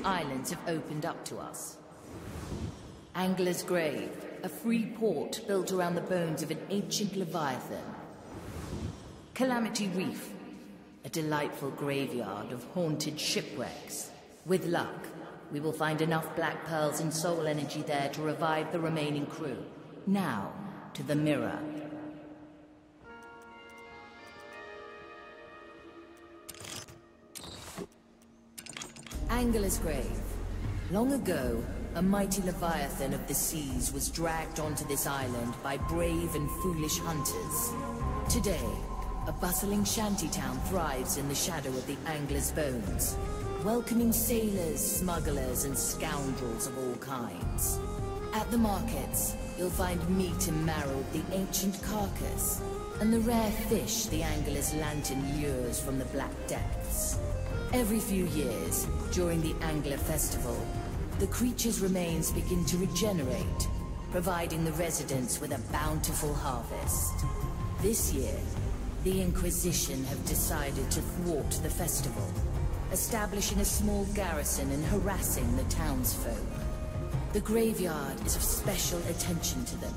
islands have opened up to us. Angler's Grave, a free port built around the bones of an ancient leviathan. Calamity Reef, a delightful graveyard of haunted shipwrecks. With luck, we will find enough black pearls and soul energy there to revive the remaining crew. Now, to the mirror. Angler's Grave. Long ago, a mighty leviathan of the seas was dragged onto this island by brave and foolish hunters. Today, a bustling shantytown thrives in the shadow of the angler's bones, welcoming sailors, smugglers, and scoundrels of all kinds. At the markets, you'll find meat and marrow of the ancient carcass, and the rare fish the angler's lantern lures from the black depths. Every few years, during the Angler Festival, the creature's remains begin to regenerate, providing the residents with a bountiful harvest. This year, the Inquisition have decided to thwart the festival, establishing a small garrison and harassing the townsfolk. The graveyard is of special attention to them,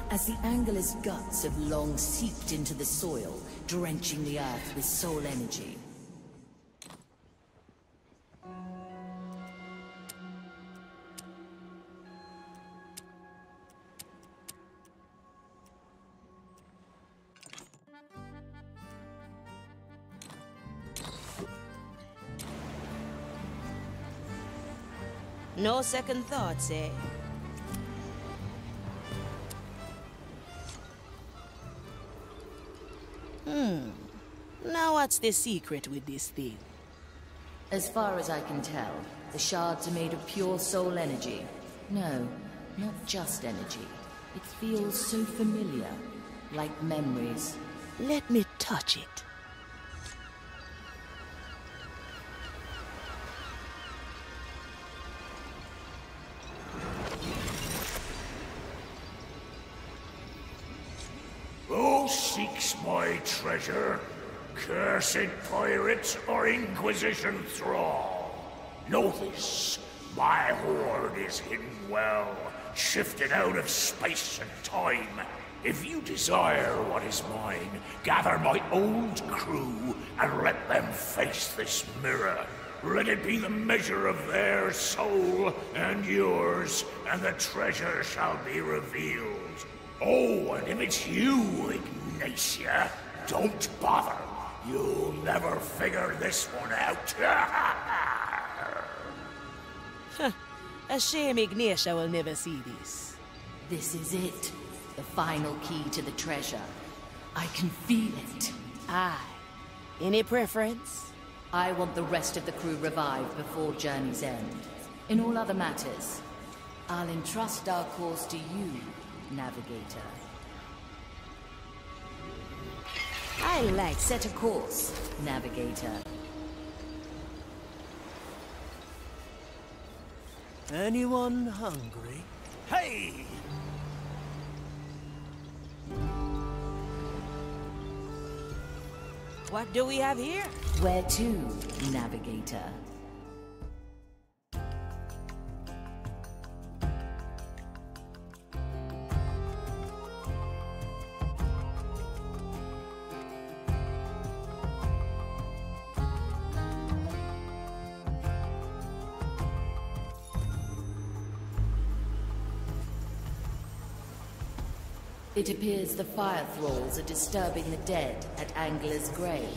as the angler's guts have long seeped into the soil, drenching the earth with soul energy. No second thoughts, eh? Now what's the secret with this thing? As far as I can tell, the shards are made of pure soul energy. No, not just energy. It feels so familiar, like memories. Let me touch it. Who seeks my treasure? Cursed pirate or Inquisition thrall? Know this, my hoard is hidden well, shifted out of space and time. If you desire what is mine, gather my old crew and let them face this mirror. Let it be the measure of their soul and yours, and the treasure shall be revealed. Oh, and if it's you, Ignatia, don't bother. You'll never figure this one out. A shame Ignatia will never see this. This is it. The final key to the treasure. I can feel it. Aye. Any preference? I want the rest of the crew revived before journey's end. In all other matters, I'll entrust our course to you, Navigator. I like set a course, Navigator. Anyone hungry? Hey! What do we have here? Where to, Navigator? It appears the fire thralls are disturbing the dead at Angler's Grave.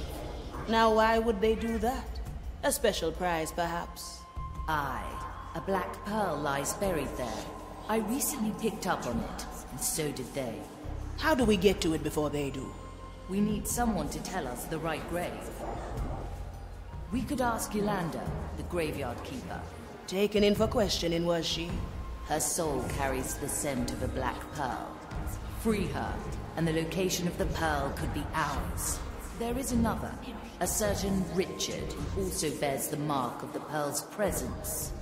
Now why would they do that? A special prize, perhaps? Aye. A black pearl lies buried there. I recently picked up on it, and so did they. How do we get to it before they do? We need someone to tell us the right grave. We could ask Yolanda, the graveyard keeper. Taken in for questioning, was she? Her soul carries the scent of a black pearl. Free her, and the location of the pearl could be ours. There is another. A certain Richard also bears the mark of the pearl's presence.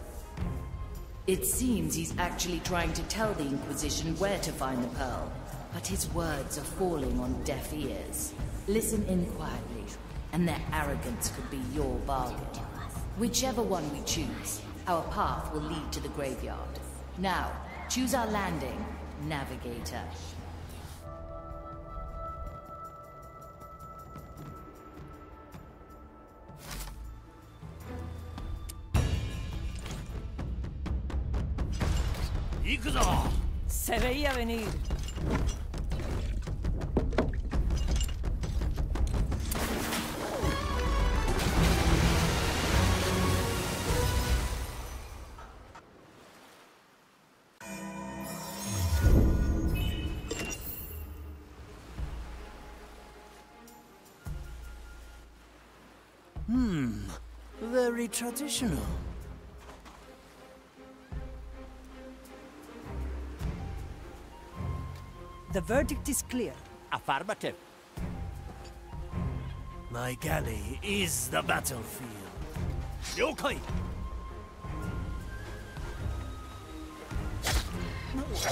It seems he's actually trying to tell the Inquisition where to find the pearl, but his words are falling on deaf ears. Listen in quietly, and their arrogance could be your bargain. Whichever one we choose, Our path will lead to the graveyard. Now, choose our landing, Navigator. Se veía venir. Very traditional. The verdict is clear. Affirmative. My galley is the battlefield. Yokai!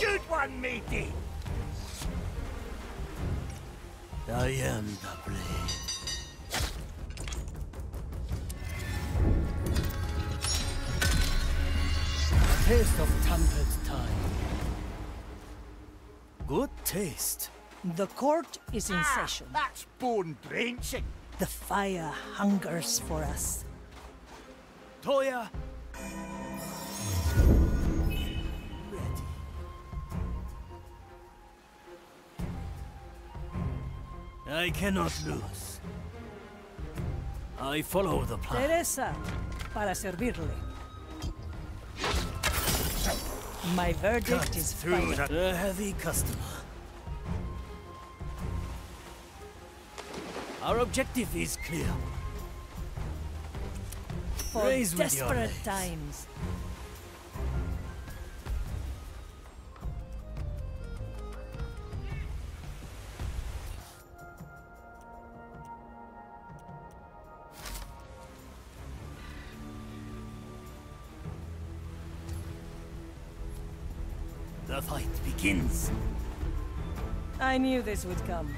Good one, matey! I am the blade. A taste of tempered time. Good taste. The court is in session. That's bone drenching. The fire hungers for us. Toya! I cannot lose. I follow the plan. Teresa, para servirle. My verdict Cut is through final. the heavy customer. Our objective is clear. For Raise with your desperate legs. times. The fight begins. I knew this would come.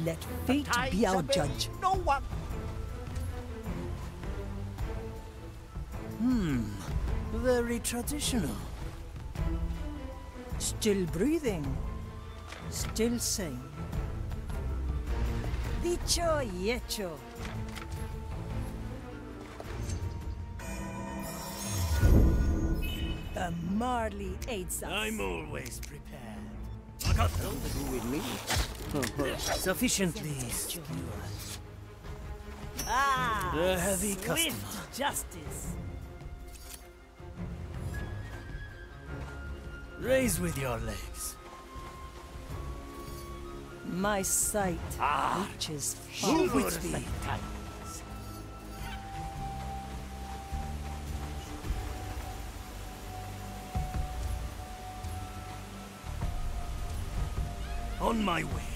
Let fate be our judge. No one. Very traditional. Still breathing. Still sane. Dicho y hecho. The Marley aids us. I'm always prepared. Nothing to do with me. Sufficiently skewered. Ah, The heavy swift customer. justice. Raise with your legs. My sight reaches far. Move with me. On my way.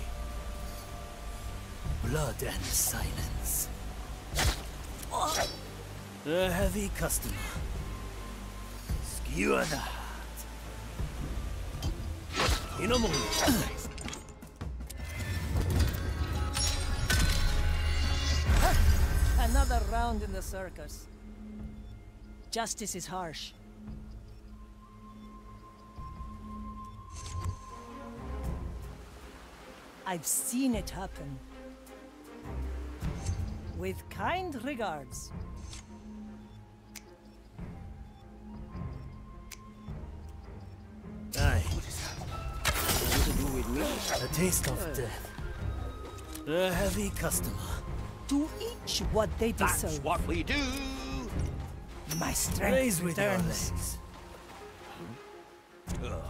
Blood and silence. The heavy customer. Skewer the heart. In a moment. Another round in the circus. Justice is harsh. I've seen it happen. With kind regards. Aye. Nothing to do with me. A taste of death. The heavy customer. To each what they That's deserve. what we do. My strength Raise with your returns. legs. Ugh.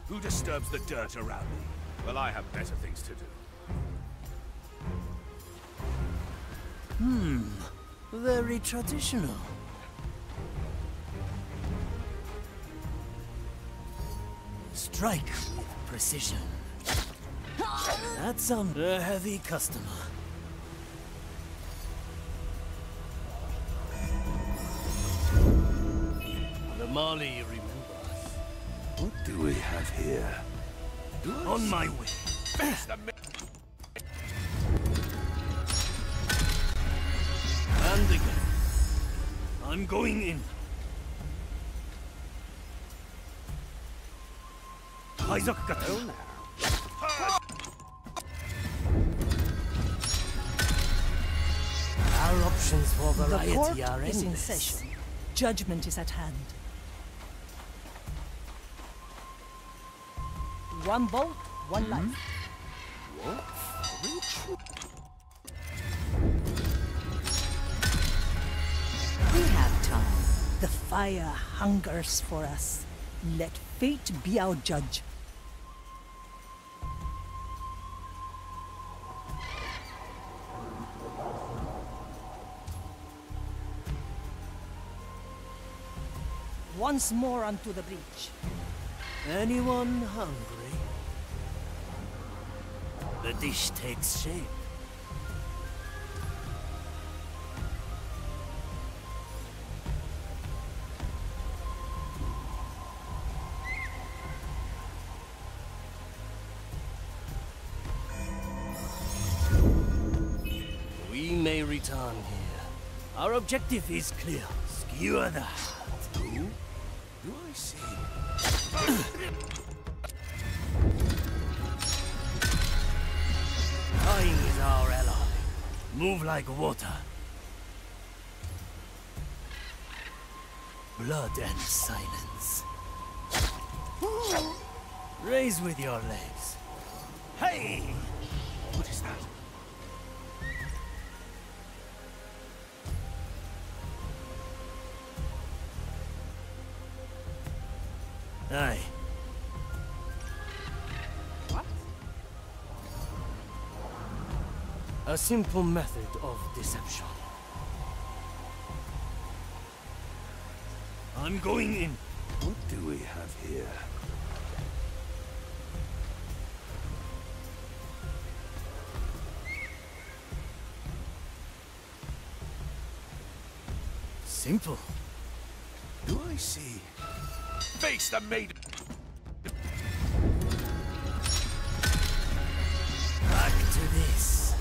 Who disturbs the dirt around me? Well, I have better things to do. Very traditional. Strike with precision. That's on the heavy customer. The Marley you remember. What do we have here? On my way. And again. I'm going in. Our options for The variety court are is in endless. session. Judgment is at hand. One bolt, one life. We have time. The fire hungers for us. Let fate be our judge. Once more onto the breach. Anyone hungry? The dish takes shape. We may return here. Our objective is clear. Skewer the heart. Who? Do I see? Time is our ally. Move like water. Blood and silence. Raise with your legs. Hey! What is that? Aye. What? A simple method of deception. I'm going in. What do we have here? Simple. Do I see? Face the maid. Back to this.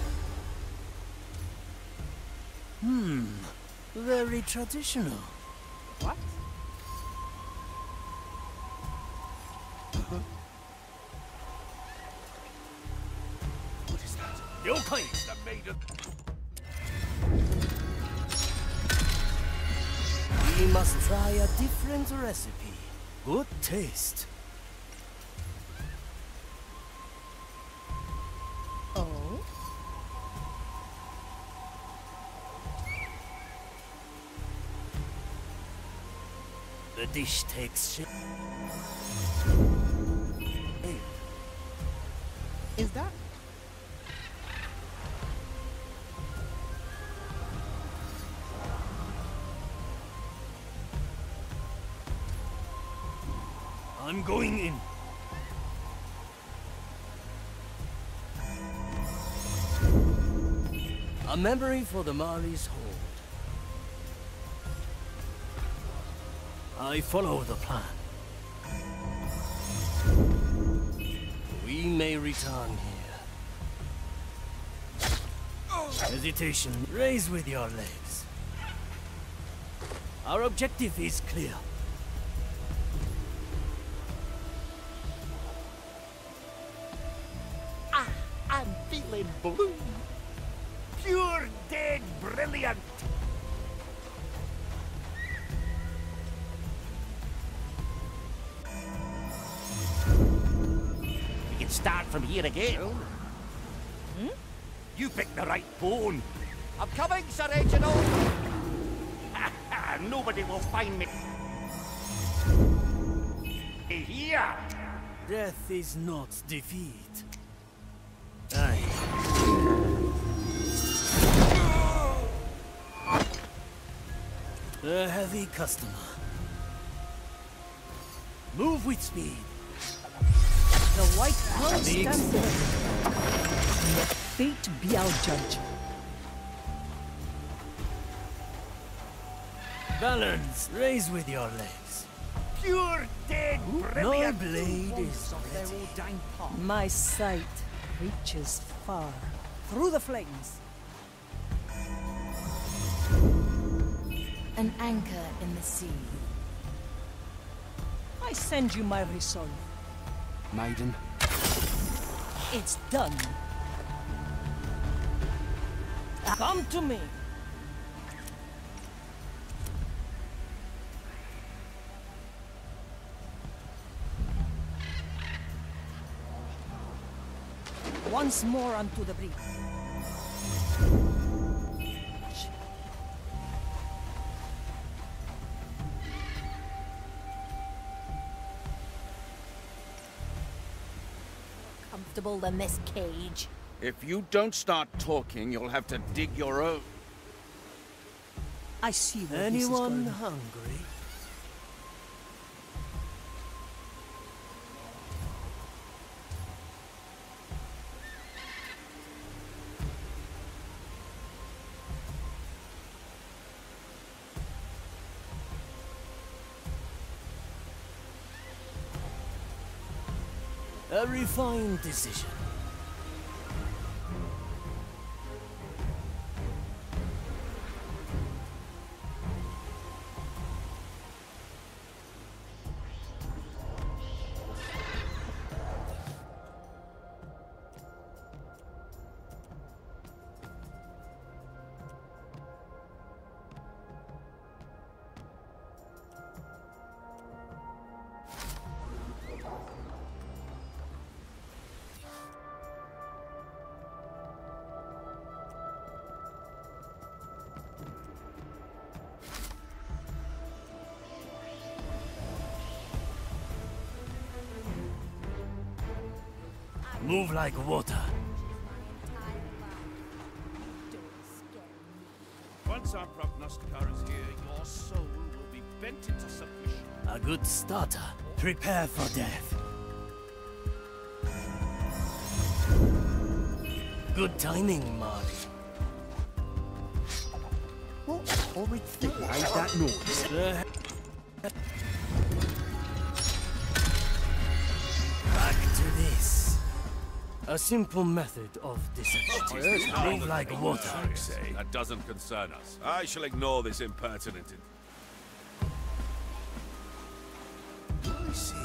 Very traditional. What? What is that? Yokai! Face the maiden. We must try a different recipe. Good taste. Oh? The dish takes shape. Is that? I'm going in. A memory for the Mari's hold. I follow the plan. We may return here. Hesitation. Raise with your legs. Our objective is clear. I'm feeling blue. Pure dead brilliant. We can start from here again. You picked the right bone. I'm coming, Sir Reginald. Nobody will find me. Here. Death is not defeat. Aye. A heavy customer. Move with speed. The white cloud Big stands there. Let fate be our judge. Balance. Raise with your legs. Pure dead No brilliant. blade is Their ready. old dang pot. My sight reaches far. Through the flames. An anchor in the sea. I send you my resolve. maiden. It's done. Come to me. Once more onto the breach. Comfortable in this cage. If you don't start talking, you'll have to dig your own. I see where Anyone this is going. hungry? A refined decision. Move like water. Once our prognosticator is here, your soul will be bent into submission. A good starter. Prepare for death. Good timing, Marty. What horrid thing made that noise? Back to this. A simple method of deception. Move like water. That doesn't concern us. I shall ignore this impertinent... I see.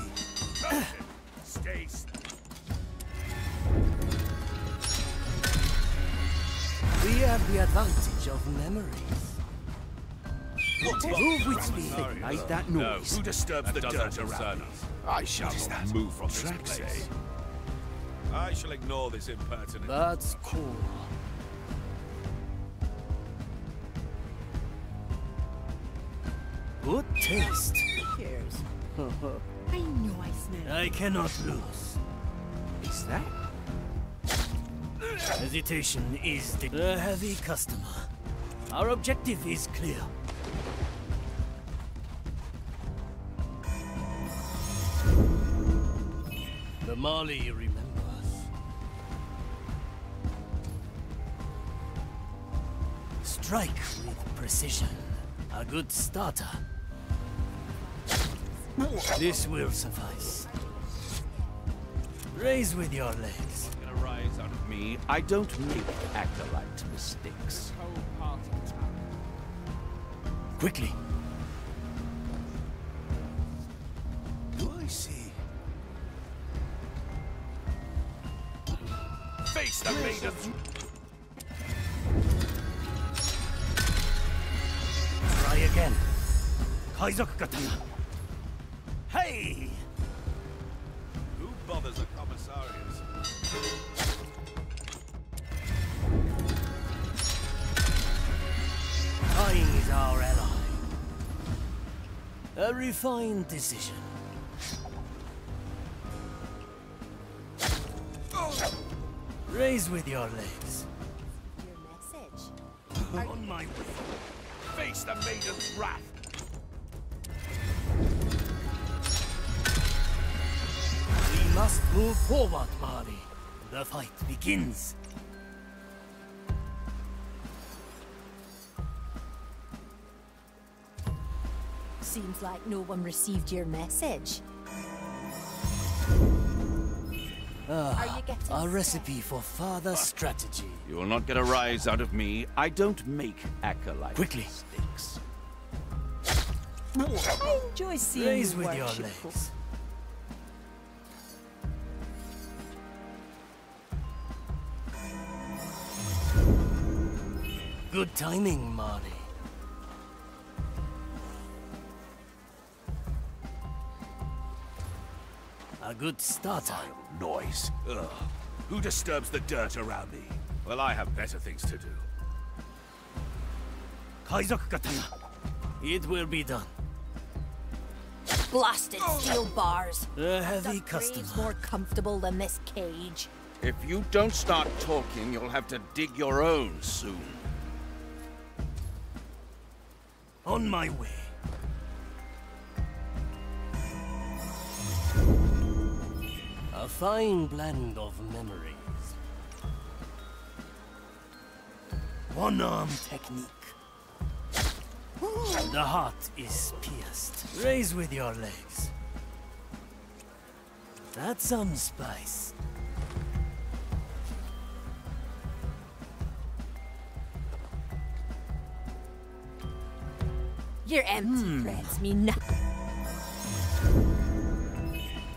Stay We have the advantage of memories. Move with me. Made that No, noise. who disturbs the dirt around us? I shall not move from this place. I shall ignore this impertinent... That's cool. Good taste. Cheers. I know I smell. I cannot lose. Is that? Hesitation is a heavy customer. Our objective is clear. The Mali remembers. Strike with precision. A good starter. This will suffice. Raise with your legs. Gonna rise out of me. I don't make acolyte mistakes. Quickly. I see. Face the maidens! Try again. Kaizok Katana. Hey! Who bothers a commissariat? Dying is our ally. A refined decision. Raise with your legs. Your message. On my way. Face the maiden's wrath! We must move forward, Mari. The fight begins. Seems like no one received your message. Are you getting A sick? recipe for further strategy. You will not get a rise out of me. I don't make acolyte Quickly. mistakes. I enjoy seeing Raise you with your worshipful. legs. Good timing, Marty. A good starter. Noise. Ugh. Who disturbs the dirt around me? Well, I have better things to do. Kaizoku katana. It will be done. Blasted steel bars. A heavy The grave's customer. more comfortable than this cage. If you don't start talking, you'll have to dig your own soon. On my way. A fine blend of memories. One-arm technique. The heart is pierced. Raise with your legs. That's some spice. Your empty threats mean nothing.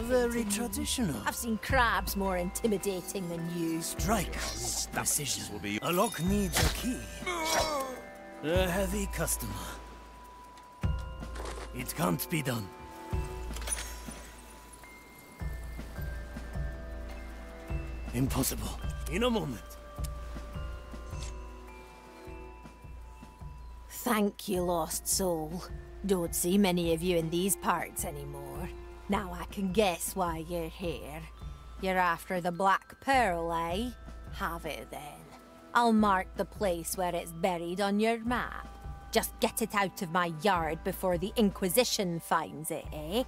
Very traditional. I've seen crabs more intimidating than you. Strike with precision. Will be A lock needs a key. A heavy customer. It can't be done. Impossible. In a moment. Thank you, lost soul. Don't see many of you in these parts anymore. Now I can guess why you're here. You're after the Black Pearl, eh? Have it then. I'll mark the place where it's buried on your map. Just get it out of my yard before the Inquisition finds it, eh?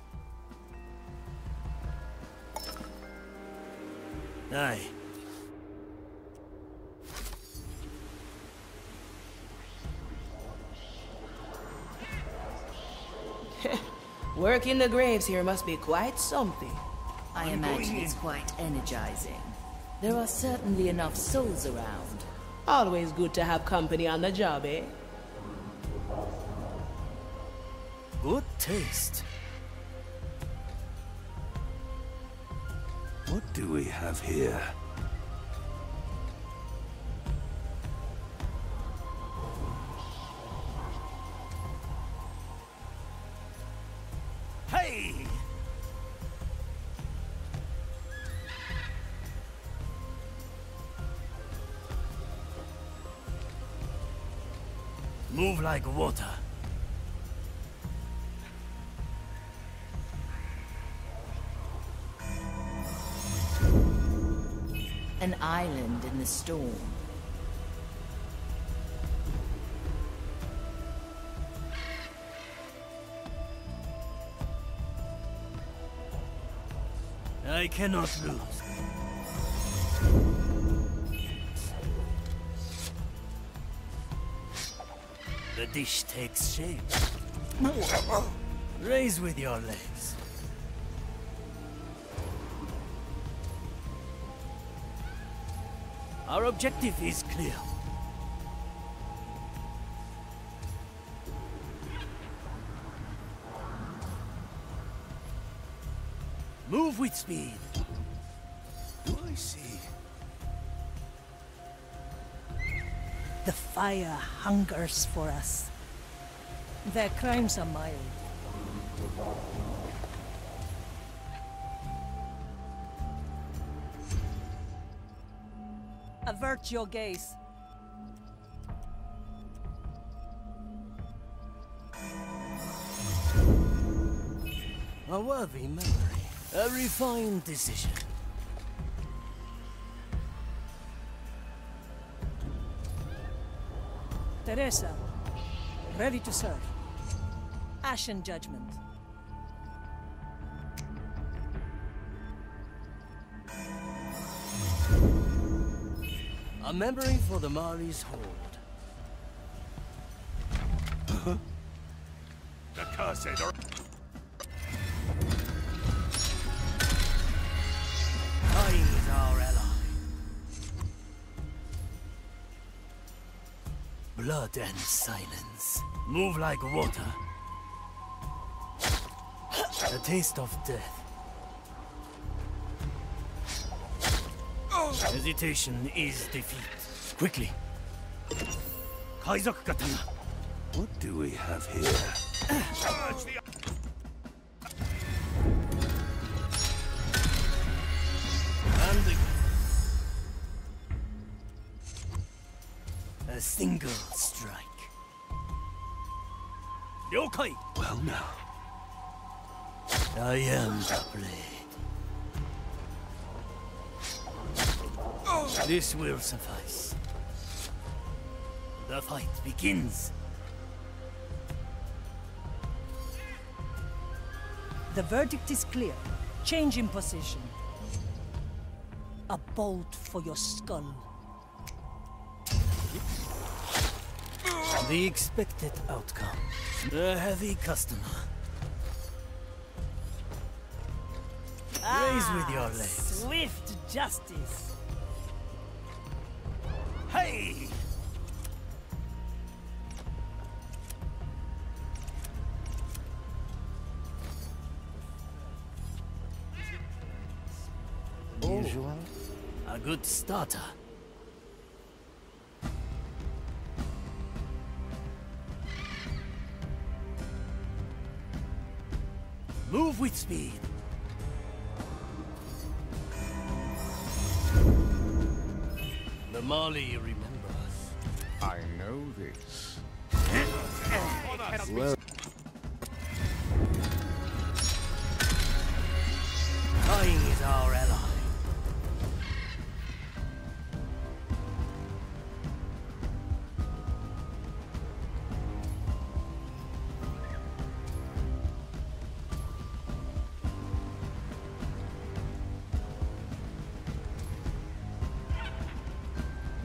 Aye. Working the graves here must be quite something. I imagine it's quite energizing. There are certainly enough souls around. Always good to have company on the job, eh? Good taste. What do we have here? Hey! Move like water. An island in the storm. I cannot lose. The dish takes shape. Raise with your legs. Our objective is clear. Move with speed. Do I see? The fire hungers for us. Their crimes are mild. Avert your gaze. A worthy memory. A refined decision. Teresa, ready to serve. Ashen judgment. A memory for the Mari's Hold. The cursed are... Time is our ally. Blood and silence. Move like water. A taste of death. Hesitation is defeat. Quickly. What do we have here? Charge the... A single strike. Ryokai! Well now. I am the blade. This will suffice. The fight begins. The verdict is clear. Change in position. A bolt for your skull. The expected outcome. A heavy customer. Raise with your legs. Swift justice. Hey! Usual? A good starter. Move with speed. The Mali remembers. I know this. Well. Dying is our ally.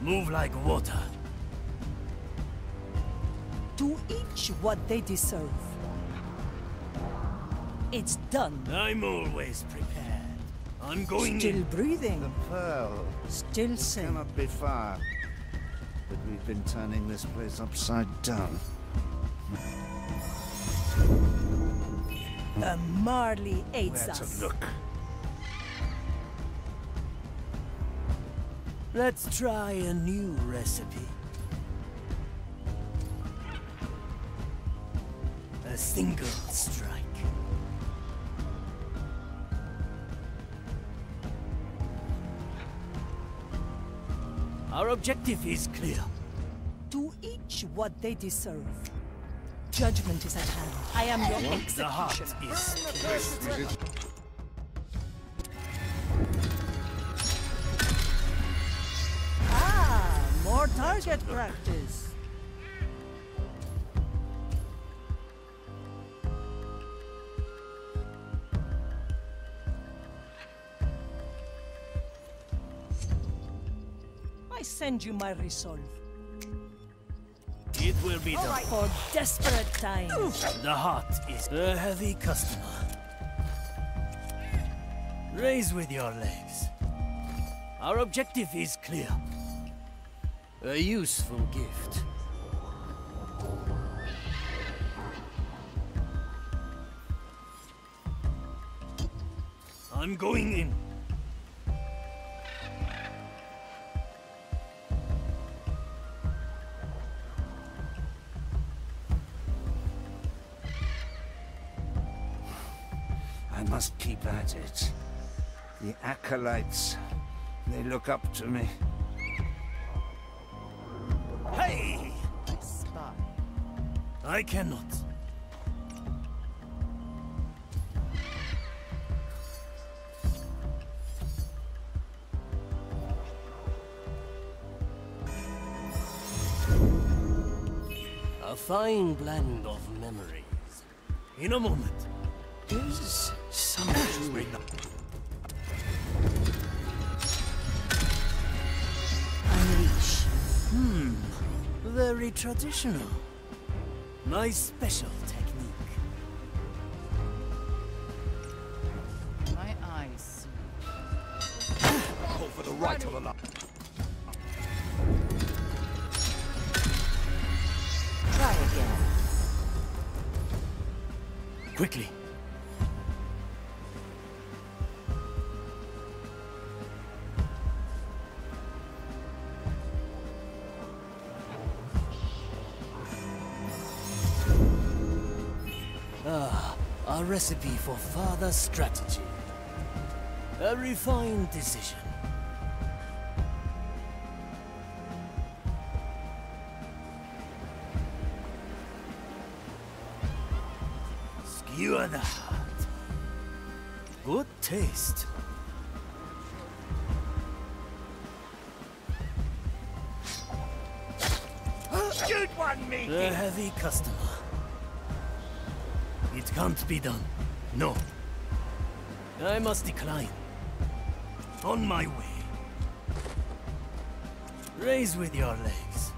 Move like water. To each what they deserve. It's done. I'm always prepared. I'm going Still in. breathing. The pearl. Still It sane. cannot be far. But we've been turning this place upside down. Marley aids Where us. to look? Let's try a new recipe. A single strike. Our objective is clear. To each what they deserve. Judgment is at hand. I am your The heart executioner. is More target practice. I send you my resolve. It will be done. For desperate times. The heart is a heavy customer. Raise with your legs. Our objective is clear. A useful gift. I'm going in. I must keep at it. The acolytes, they look up to me. Hey! I cannot. A fine blend of memories. In a moment. Is something... Unleash. Very traditional. My special technique. My eyes. Call for the right of the line. Try again. Quickly. recipe for further strategy. A refined decision. Skewer the heart. Good taste. Good one, me. A heavy customer. It can't be done. No. I must decline. On my way. Raise with your legs.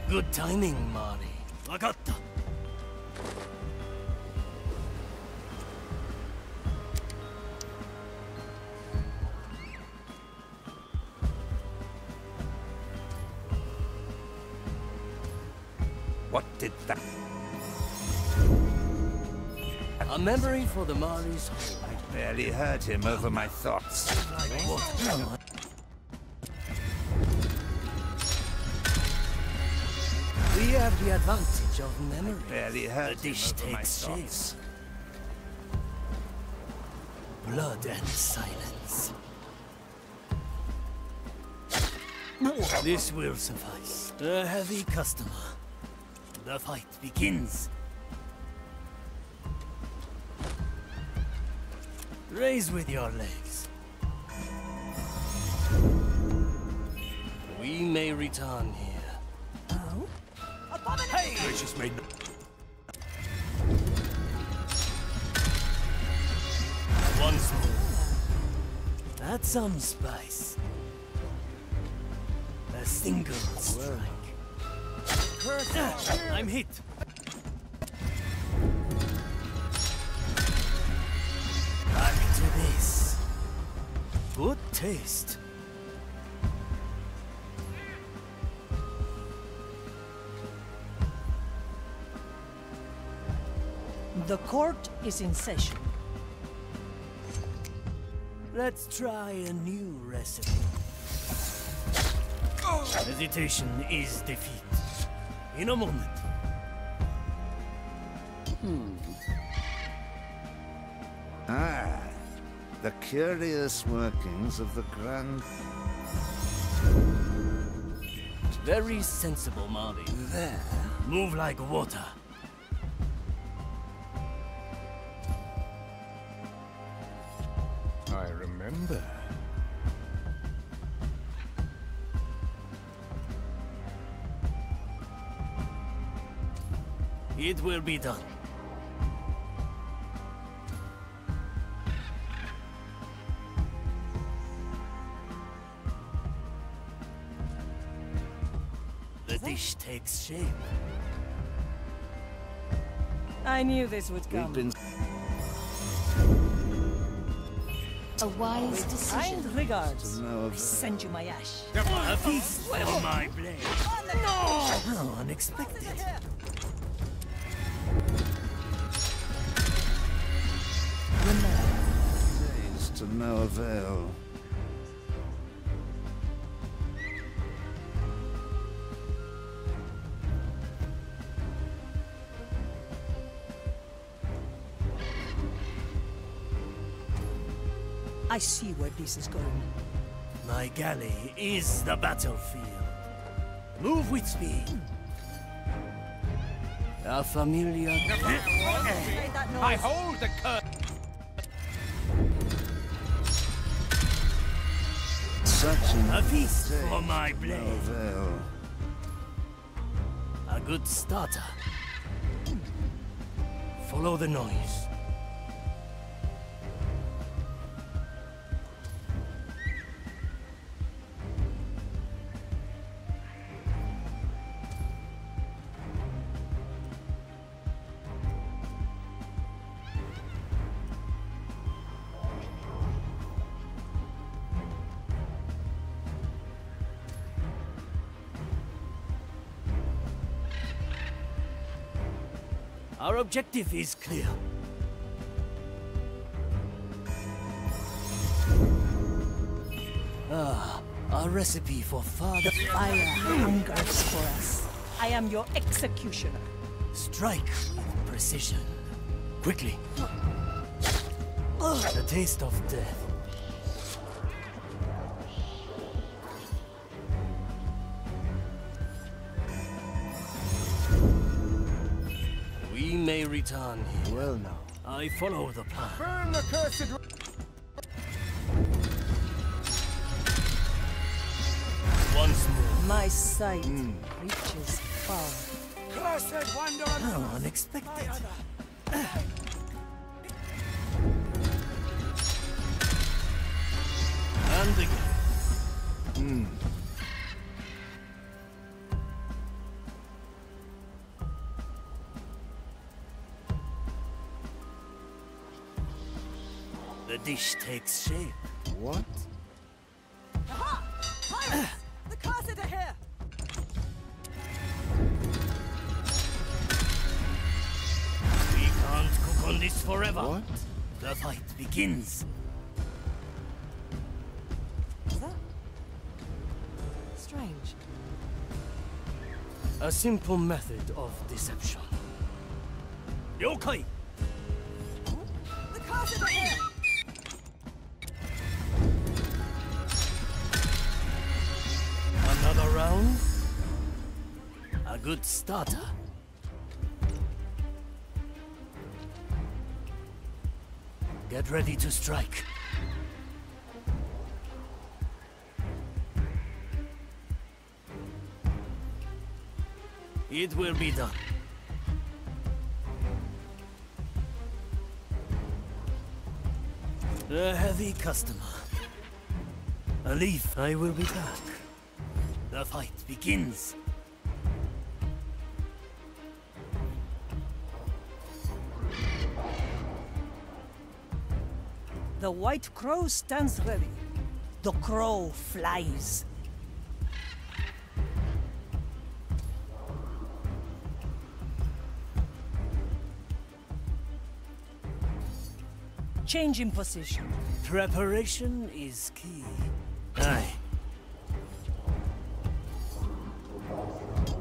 Good timing, Mari. Wakatta. What did that? A memory for the Mari's home. I barely heard him over my thoughts. What? We have the advantage of memory. Barely heard The dish him over my takes shape. thoughts. Blood and silence. This will suffice. A heavy customer. The fight begins. Raise with your legs. We may return here. Oh? Hey! Gracious maiden. Once more. That's some spice. A single strike. I'm hit. Back to this. Good taste. The court is in session. Let's try a new recipe. Hesitation is defeat. In a moment. Ah, the curious workings of the Grand... Very sensible, Marley. There? Move like water. I remember. It will be done. The dish takes shape. I knew this would We've come. been... A wise decision. Kind regards. To know of I send you my ash. A feast for my blade. No! How unexpected. days to no avail. I see where this is going. My galley is the battlefield. Move with speed. A familiar... I hold the curse. Such A feast day for my to no blade. avail. A good starter. Follow the noise. Our objective is clear. A recipe for father. The fire hungers for us. I am your executioner. Strike with precision. Quickly. The taste of death. We may return here. Well now. I follow the plan. Burn the cursed... Once more. My sight reaches far. Cursed wanderer! How unexpected. And again. The dish takes shape. What? Aha! Pirates! The closet are here! We can't cook on this forever. What? The fight begins. Is that strange? A simple method of deception. Yokai! The closet are here! Another round? A good starter. Get ready to strike. It will be done. A heavy customer. A leaf, I will be back. The fight begins. The white crow stands ready. The crow flies. Change in position. Preparation is key. Aye.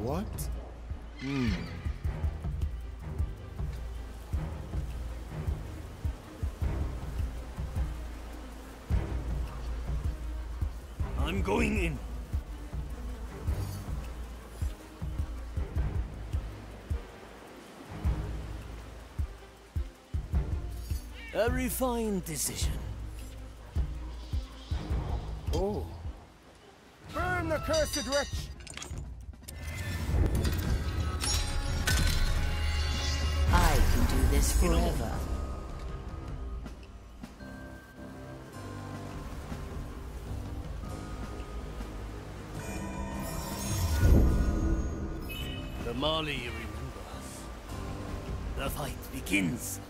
What? I'm going in. A refined decision. Oh. Burn the cursed wretch! I can do this forever. The Mali remembers. The fight begins.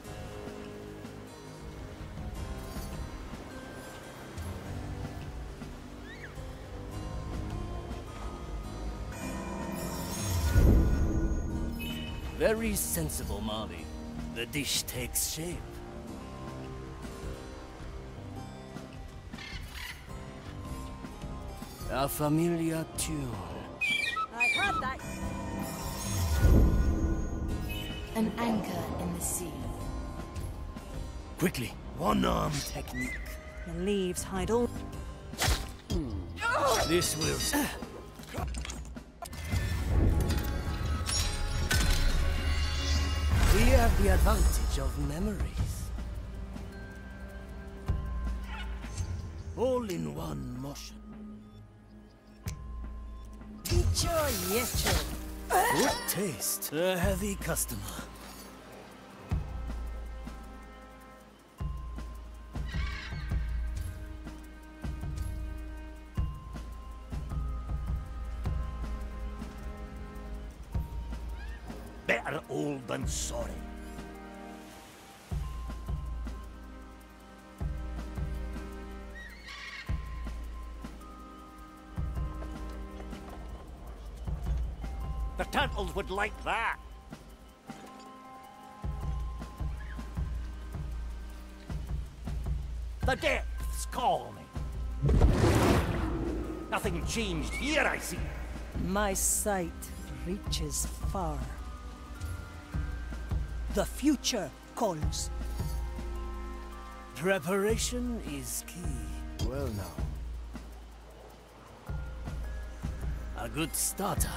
Very sensible, Mali. The dish takes shape. A familiar tune. I heard that. An anchor in the sea. Quickly, one-arm technique. The leaves hide all. This will... We have the advantage of memories. All in one motion. Teacher, yecho. Good taste. A heavy customer. Better old than sorry. The turtles would like that. The depths call me. Nothing changed here, I see. My sight reaches far. The future calls. Preparation is key. Well now. A good starter.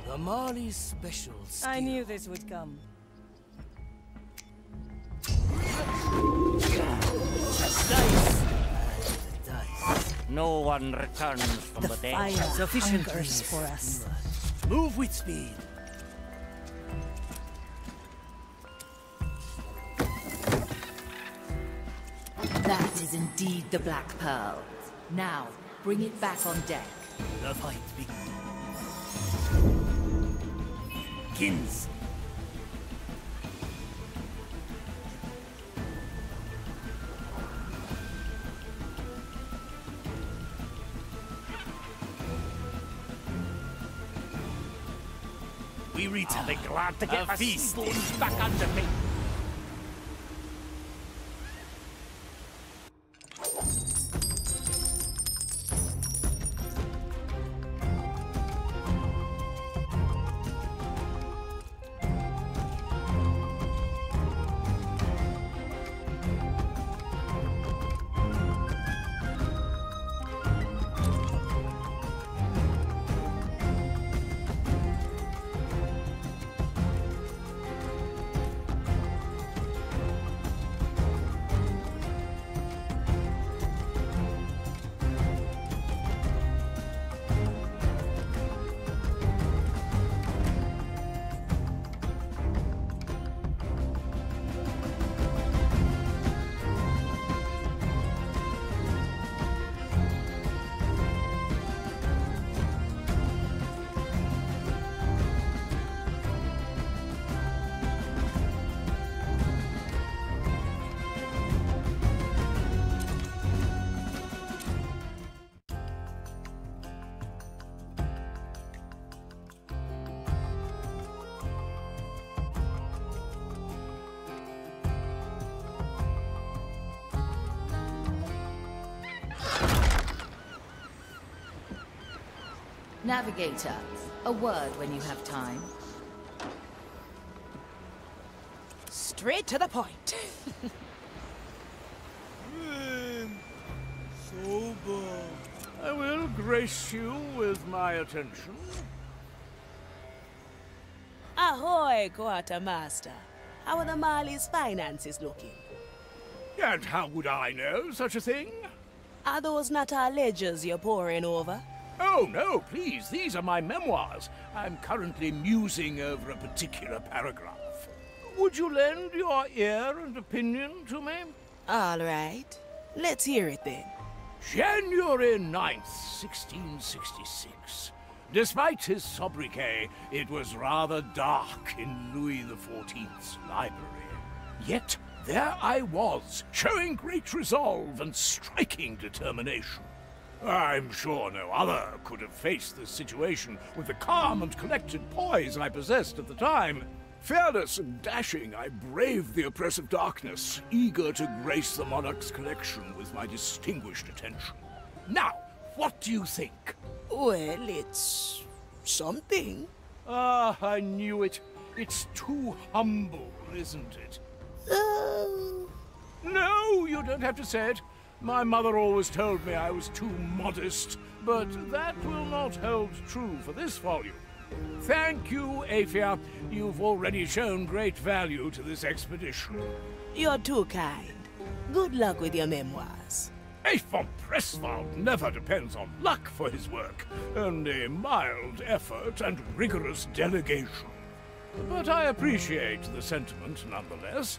The Mali's special skill. I knew this would come. No one returns from the dead. Fire Sufficient hungers for us. Move with speed. That is indeed the Black Pearl. Now, bring it back on deck. The fight begins. Begins. We return. I'll be glad to get A my feast. bones back under me. Navigator, a word when you have time. Straight to the point. Sober. I will grace you with my attention. Ahoy, Quartermaster. How are the Mali's finances looking? And how would I know such a thing? Are those not our ledgers you're poring over? Oh, no, please. These are my memoirs. I'm currently musing over a particular paragraph. Would you lend your ear and opinion to me? All right. Let's hear it then. January 9th, 1666. Despite his sobriquet, it was rather dark in Louis XIV's library. Yet, there I was, showing great resolve and striking determination. I'm sure no other could have faced this situation with the calm and collected poise I possessed at the time. Fearless and dashing, I braved the oppressive darkness, eager to grace the monarch's collection with my distinguished attention. Now, what do you think? Well, it's something. Ah, I knew it. It's too humble, isn't it? No, you don't have to say it. My mother always told me I was too modest, but that will not hold true for this volume. Thank you, Aphia. You've already shown great value to this expedition. You're too kind. Good luck with your memoirs. A von Presswald never depends on luck for his work, and a mild effort and rigorous delegation. But I appreciate the sentiment nonetheless.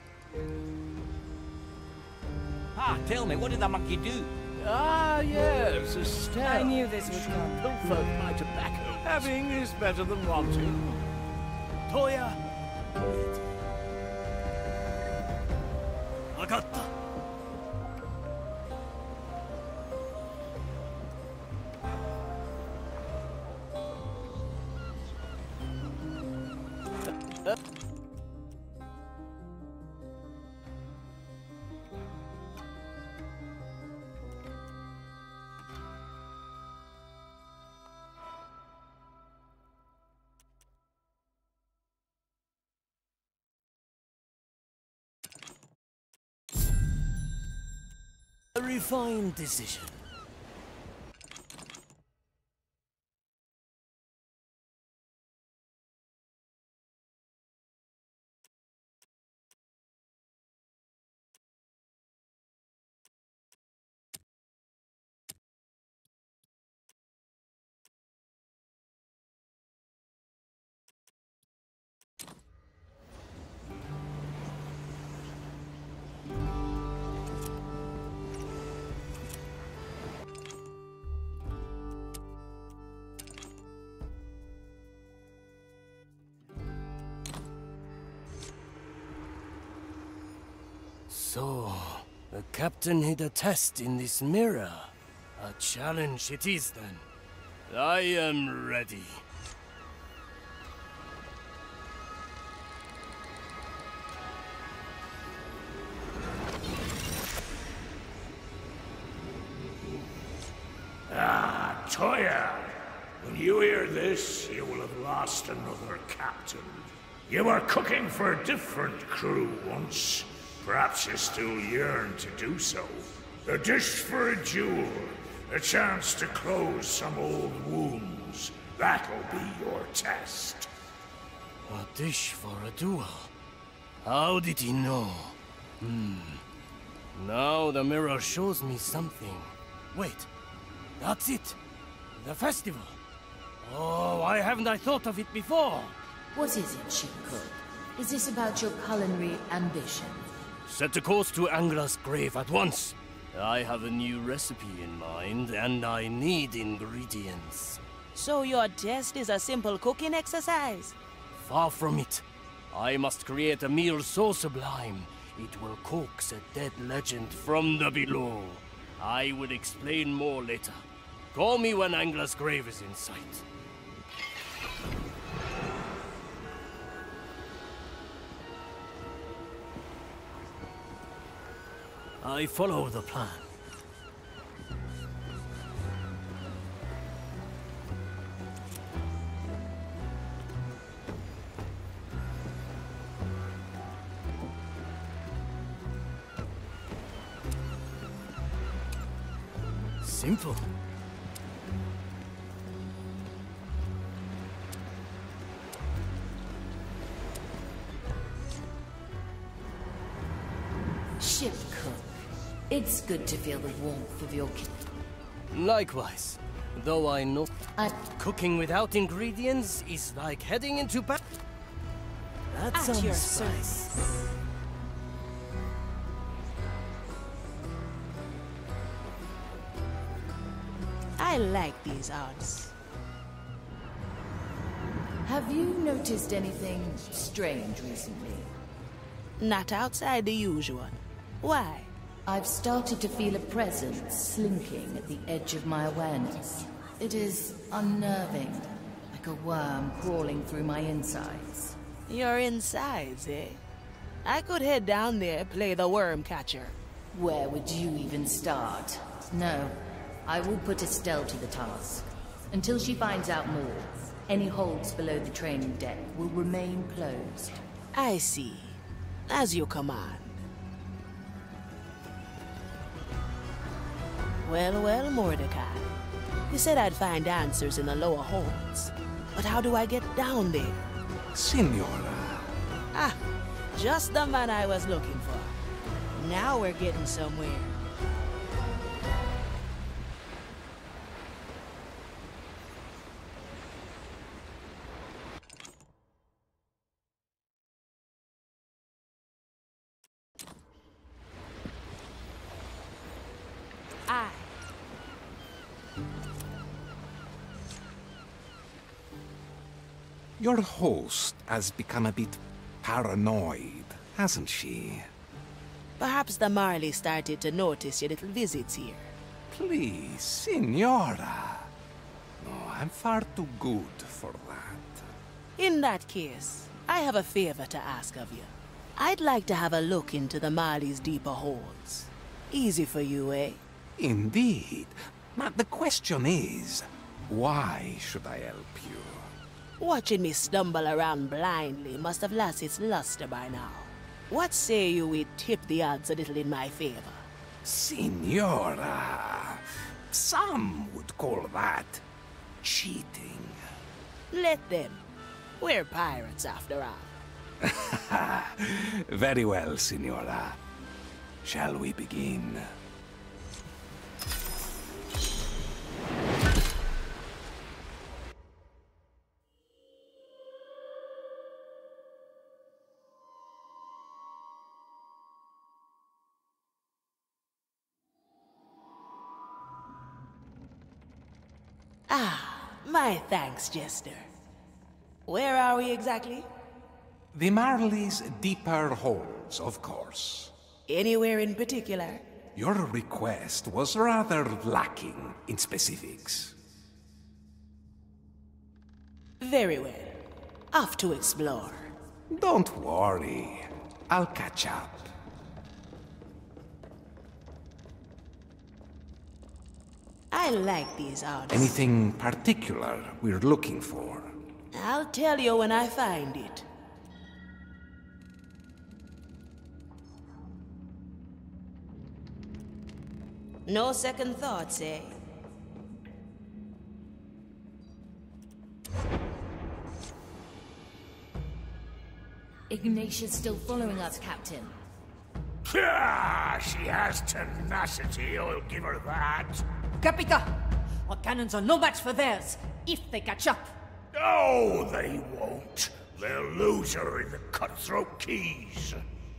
Ah, tell me, what did the monkey do? Ah, yes, Estelle. I knew this would come. Pilfered my tobacco. Having is better than wanting. Toya! Wakatta! A refined decision. So, the captain hid a test in this mirror. A challenge it is then. I am ready. Ah, Toya! When you hear this, you will have lost another captain. You were cooking for a different crew once. Perhaps you still yearn to do so. A dish for a duel. A chance to close some old wounds. That'll be your test. A dish for a duel. How did he know? Now the mirror shows me something. Wait, that's it. The festival. Oh, why haven't I thought of it before? What is it, Chief Cook? Is this about your culinary ambition? Set a course to Angla's grave at once. I have a new recipe in mind, and I need ingredients. So your test is a simple cooking exercise? Far from it. I must create a meal so sublime, it will coax a dead legend from the below. I will explain more later. Call me when Angla's grave is in sight. I follow the plan. Simple. Ship Cook. It's good to feel the warmth of your kitchen. Likewise. Though I know cooking without ingredients is like heading into That At your sounds service. I like these odds. Have you noticed anything strange recently? Not outside the usual. Why? I've started to feel a presence slinking at the edge of my awareness. It is unnerving, like a worm crawling through my insides. Your insides, eh? I could head down there, play the worm catcher. Where would you even start? No, I will put Estelle to the task. Until she finds out more, any holds below the training deck will remain closed. I see. As you command. Well, Mordecai. You said I'd find answers in the lower holds. But how do I get down there? Signora. Ah, just the man I was looking for. Now we're getting somewhere. Your host has become a bit paranoid, hasn't she? Perhaps the Marley started to notice your little visits here. Please, Signora. No, I'm far too good for that. In that case, I have a favor to ask of you. I'd like to have a look into the Marley's deeper holds. Easy for you, eh? Indeed. But the question is, why should I help you? Watching me stumble around blindly must have lost its luster by now. What say you we tip the odds a little in my favor? Signora, some would call that cheating. Let them. We're pirates after all. Very well, Signora. Shall we begin? Ah, my thanks, Jester. Where are we exactly? The Marley's deeper holes, of course. Anywhere in particular? Your request was rather lacking in specifics. Very well. Off to explore. Don't worry. I'll catch up. I like these odds. Anything particular we're looking for? I'll tell you when I find it. No second thoughts, eh? Ignatia's still following us, Captain. Ah, she has tenacity, I'll give her that. Capita! Our cannons are no match for theirs, if they catch up. No, they won't. They'll lose her in the cutthroat keys.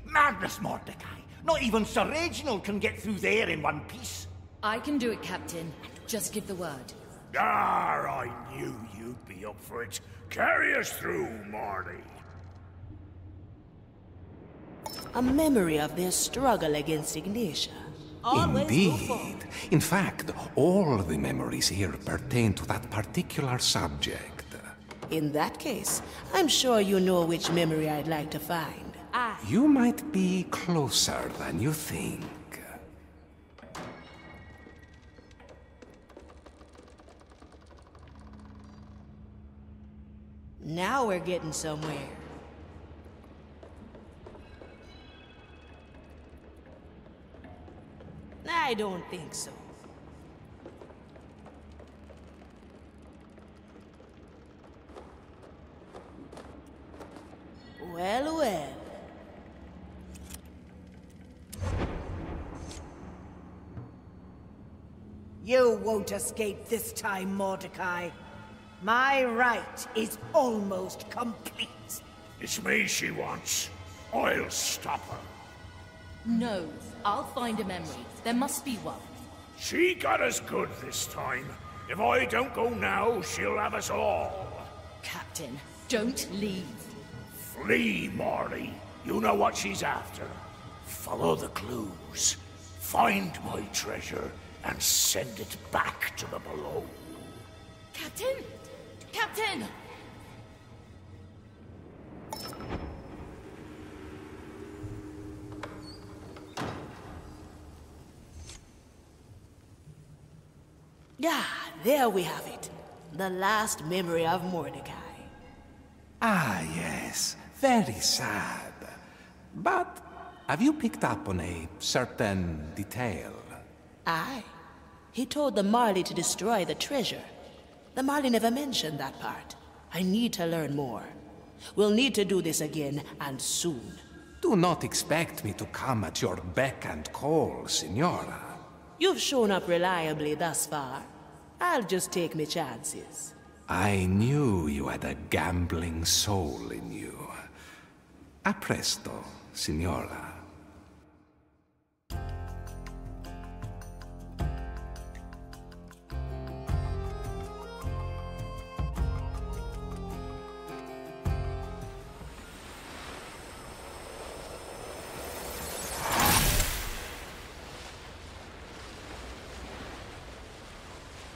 Madness, Mordecai. Not even Sir Reginald can get through there in one piece. I can do it, Captain. Just give the word. Ah, I knew you'd be up for it. Carry us through, Marty. A memory of their struggle against Ignatia. Always Indeed. In fact, all the memories here pertain to that particular subject. In that case, I'm sure you know which memory I'd like to find. You might be closer than you think. Now we're getting somewhere. I don't think so. Well, well. You won't escape this time, Mordecai. My right is almost complete. It's me she wants. I'll stop her. No, I'll find a memory. There must be one. She got us good this time. If I don't go now, she'll have us all. Captain, don't leave. Flee, Marley. You know what she's after. Follow the clues. Find my treasure and send it back to the below. Captain? Captain! Yeah, there we have it. The last memory of Mordecai. Ah, yes. Very sad. But have you picked up on a certain detail? Aye. He told the Marley to destroy the treasure. The Marley never mentioned that part. I need to learn more. We'll need to do this again, and soon. Do not expect me to come at your beck and call, Signora. You've shown up reliably thus far. I'll just take me chances. I knew you had a gambling soul in you. A presto, Signora.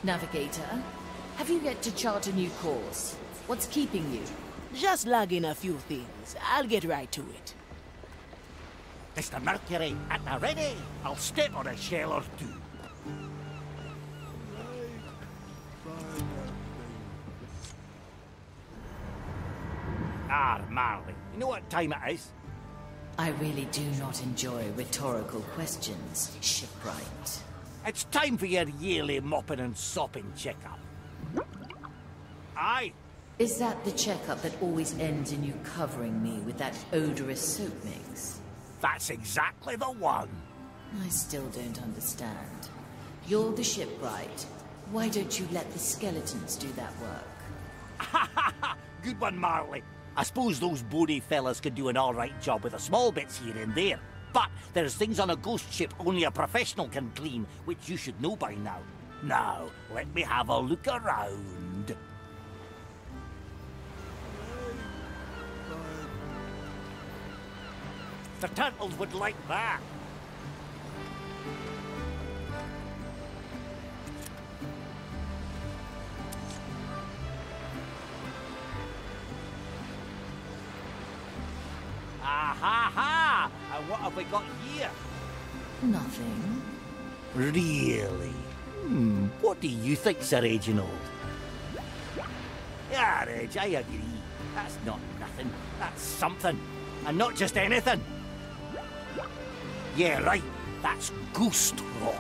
Navigator, have you yet to chart a new course? What's keeping you? Just log in a few things. I'll get right to it. Mr. Mercury, at the ready. I'll step on a shell or two. Ah, Marley, you know what time it is? I really do not enjoy rhetorical questions, shipwright. It's time for your yearly mopping and sopping checkup. Aye. Is that the checkup that always ends in you covering me with that odorous soap mix? That's exactly the one. I still don't understand. You're the shipwright. Why don't you let the skeletons do that work? Good one, Marley. I suppose those bony fellas could do an alright job with the small bits here and there. But there's things on a ghost ship only a professional can clean, which you should know by now. Now, let me have a look around. The turtles would like that. Ha! And what have we got here? Nothing. Really? What do you think, Sir Reginald? Yeah, Reg, I agree. That's not nothing. That's something. And not just anything. Yeah, right. That's ghost rot.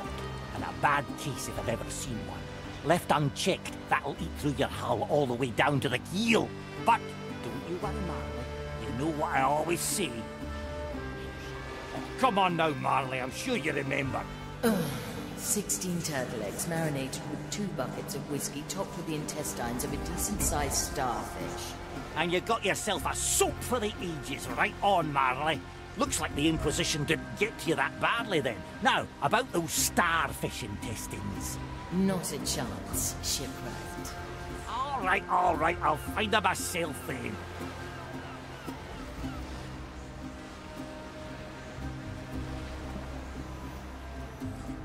And a bad case if I've ever seen one. Left unchecked, that'll eat through your hull all the way down to the keel. But don't you worry, Marley. You know what I always say. Oh, come on now, Marley. I'm sure you remember. 16 turtle eggs marinated with 2 buckets of whiskey topped with the intestines of a decent-sized starfish. And you got yourself a soap for the ages, right on, Marley. Looks like the Inquisition didn't get to you that badly then. Now, about those starfish intestines. Not a chance, shipwright. All right, I'll find them myself then.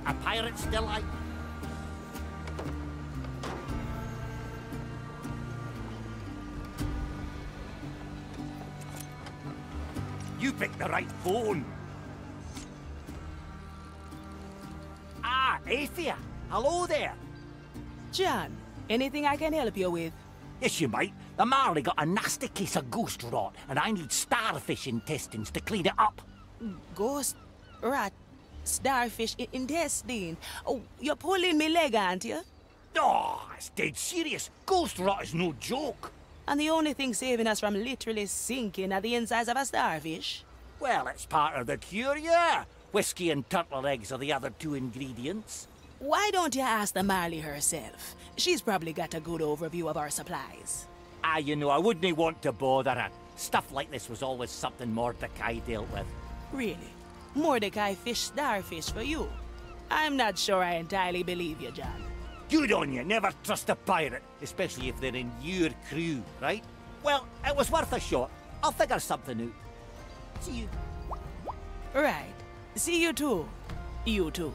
A pirate still like... You picked the right phone. Ah, Athea. Hello there. John, anything I can help you with? Yes, you might. The Marley got a nasty case of ghost rot, and I need starfish intestines to clean it up. Ghost rot? Starfish intestine? Oh, you're pulling me leg, aren't you? Oh, it's dead serious. Ghost rot is no joke. And the only thing saving us from literally sinking are the insides of a starfish? Well, it's part of the cure, yeah. Whiskey and turtle eggs are the other 2 ingredients. Why don't you ask the Marley herself? She's probably got a good overview of our supplies. Ah, you know, I wouldn't want to bother her. Stuff like this was always something Mordecai dealt with. Really? Mordecai fished starfish for you? I'm not sure I entirely believe you, John. Good on you. Never trust a pirate, especially if they're in your crew, right? Well, it was worth a shot. I'll figure something out. See you. Right. See you too. You too.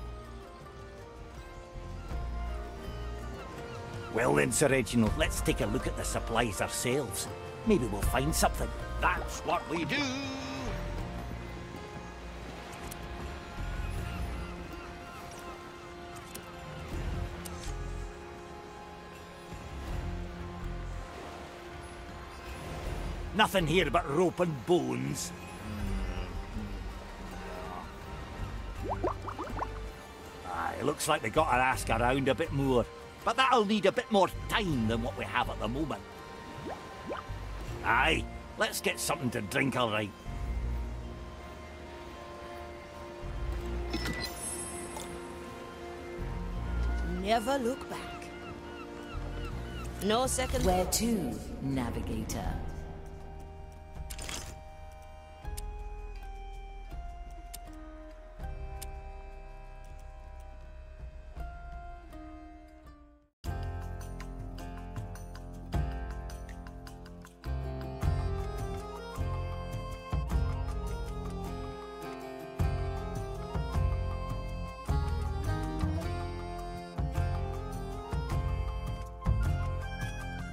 Well then, Sir Reginald, let's take a look at the supplies ourselves. Maybe we'll find something. That's what we do! Nothing here but rope and bones. It looks like we got to ask around a bit more. But that'll need a bit more time than what we have at the moment. Aye, let's get something to drink, all right. Never look back. No second... Where to, navigator?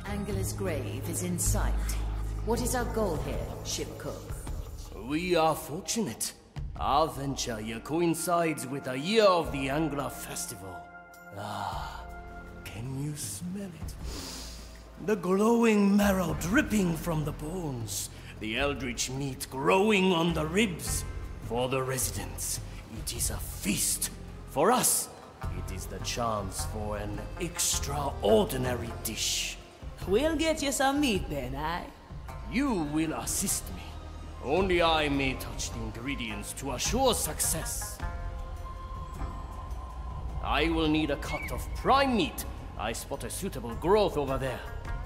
Angela's grave is in sight. What is our goal here, ship cook? We are fortunate. Our venture here coincides with a year of the Angler Festival. Ah, can you smell it? The glowing marrow dripping from the bones. The eldritch meat growing on the ribs. For the residents, it is a feast. For us, it is the chance for an extraordinary dish. We'll get you some meat then, aye? You will assist me. Only I may touch the ingredients to assure success. I will need a cut of prime meat. I spot a suitable growth over there.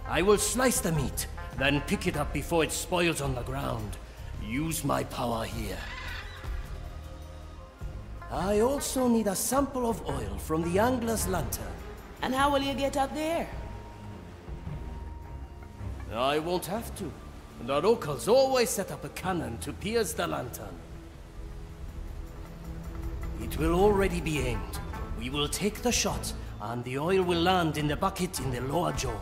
I will slice the meat, then pick it up before it spoils on the ground. Use my power here. I also need a sample of oil from the angler's lantern. And how will you get up there? I won't have to. The locals always set up a cannon to pierce the lantern. It will already be aimed. We will take the shot, and the oil will land in the bucket in the lower jaw.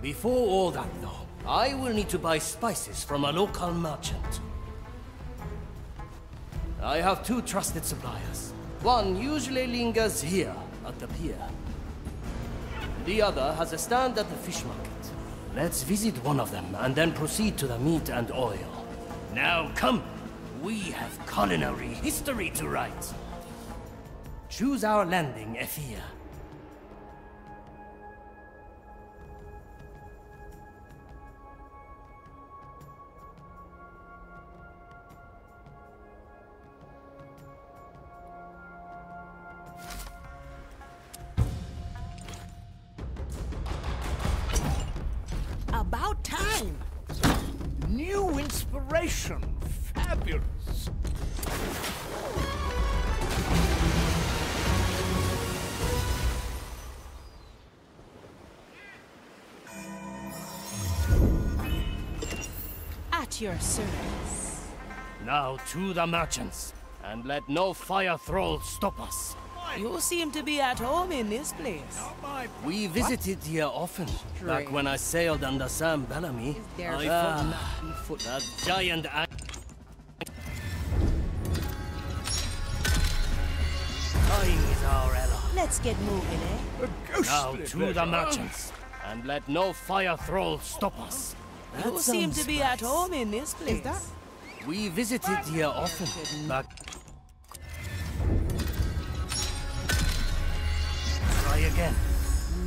Before all that, though, I will need to buy spices from a local merchant. I have 2 trusted suppliers. One usually lingers here, at the pier. The other has a stand at the fish market. Let's visit one of them, and then proceed to the meat and oil. Now come! We have culinary history to write! Choose our landing, Ephia. About time! New inspiration. Fabulous. At your service. Now to the merchants, and let no fire thrall stop us. You seem to be at home in this place. We visited here often. Back when I sailed under Sam Bellamy. That giant Time is our ally. Let's get moving, eh? Now to the merchants, and let no fire thrall stop us. You seem to be at home in this place. We visited here often. Back. Try again.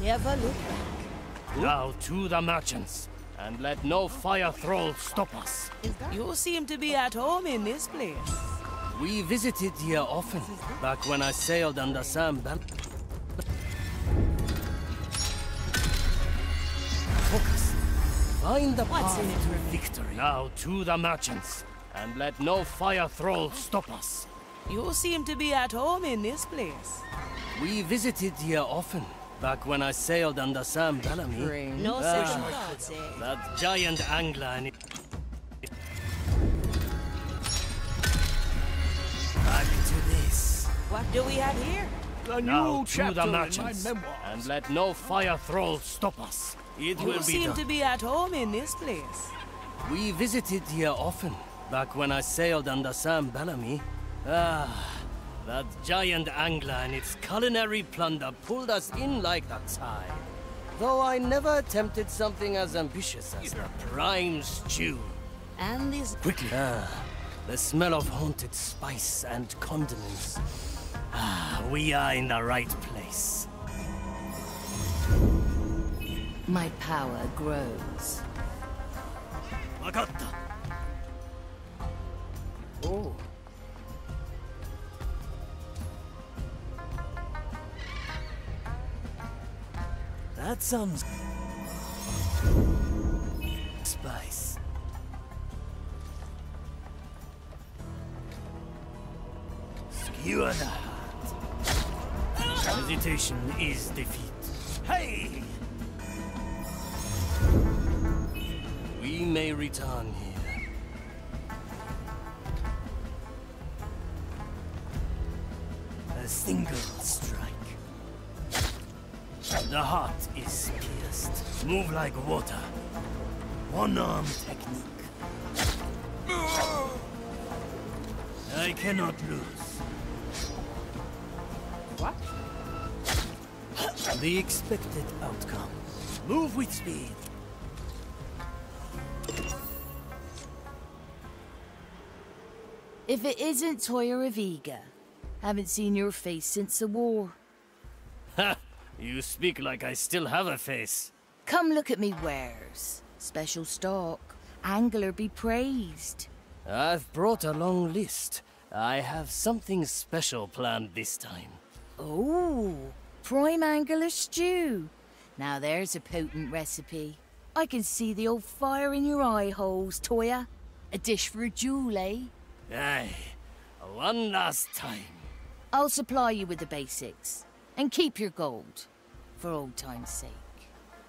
Never look back. Now to the merchants, and let no fire thrall stop us. You seem to be at home in this place. We visited here often, back when I sailed under Sam Bell. Focus. Find the path to victory. Now to the merchants, and let no fire thrall stop us. You seem to be at home in this place. We visited here often, back when I sailed under Sam Bellamy. No second thoughts, eh? That giant angler and back to this. What do we have here? A Now new to chapter the in my merchants, memoirs. and let no fire thrall stop us. It will You be seem done. to be at home in this place. We visited here often, back when I sailed under Sam Bellamy. That giant angler and its culinary plunder pulled us in like the tide. Though I never attempted something as ambitious as the prime stew. And this... Quickly. The smell of haunted spice and condiments. We are in the right place. My power grows. Wakatta. Oh. That sounds... spice. Skewer the heart. Hesitation is defeat. Hey! We may return here. A single strike. The heart is pierced. Move like water. One-arm technique. I cannot lose. What? The expected outcome. Move with speed. If it isn't Toya of Eager, haven't seen your face since the war. Ha! You speak like I still have a face. Come look at me wares. Special stock. Angler be praised. I've brought a long list. I have something special planned this time. Oh, prime angler stew. Now there's a potent recipe. I can see the old fire in your eye holes, Toya. A dish for a jewel, eh? Aye. One last time. I'll supply you with the basics. And keep your gold. For old time's sake.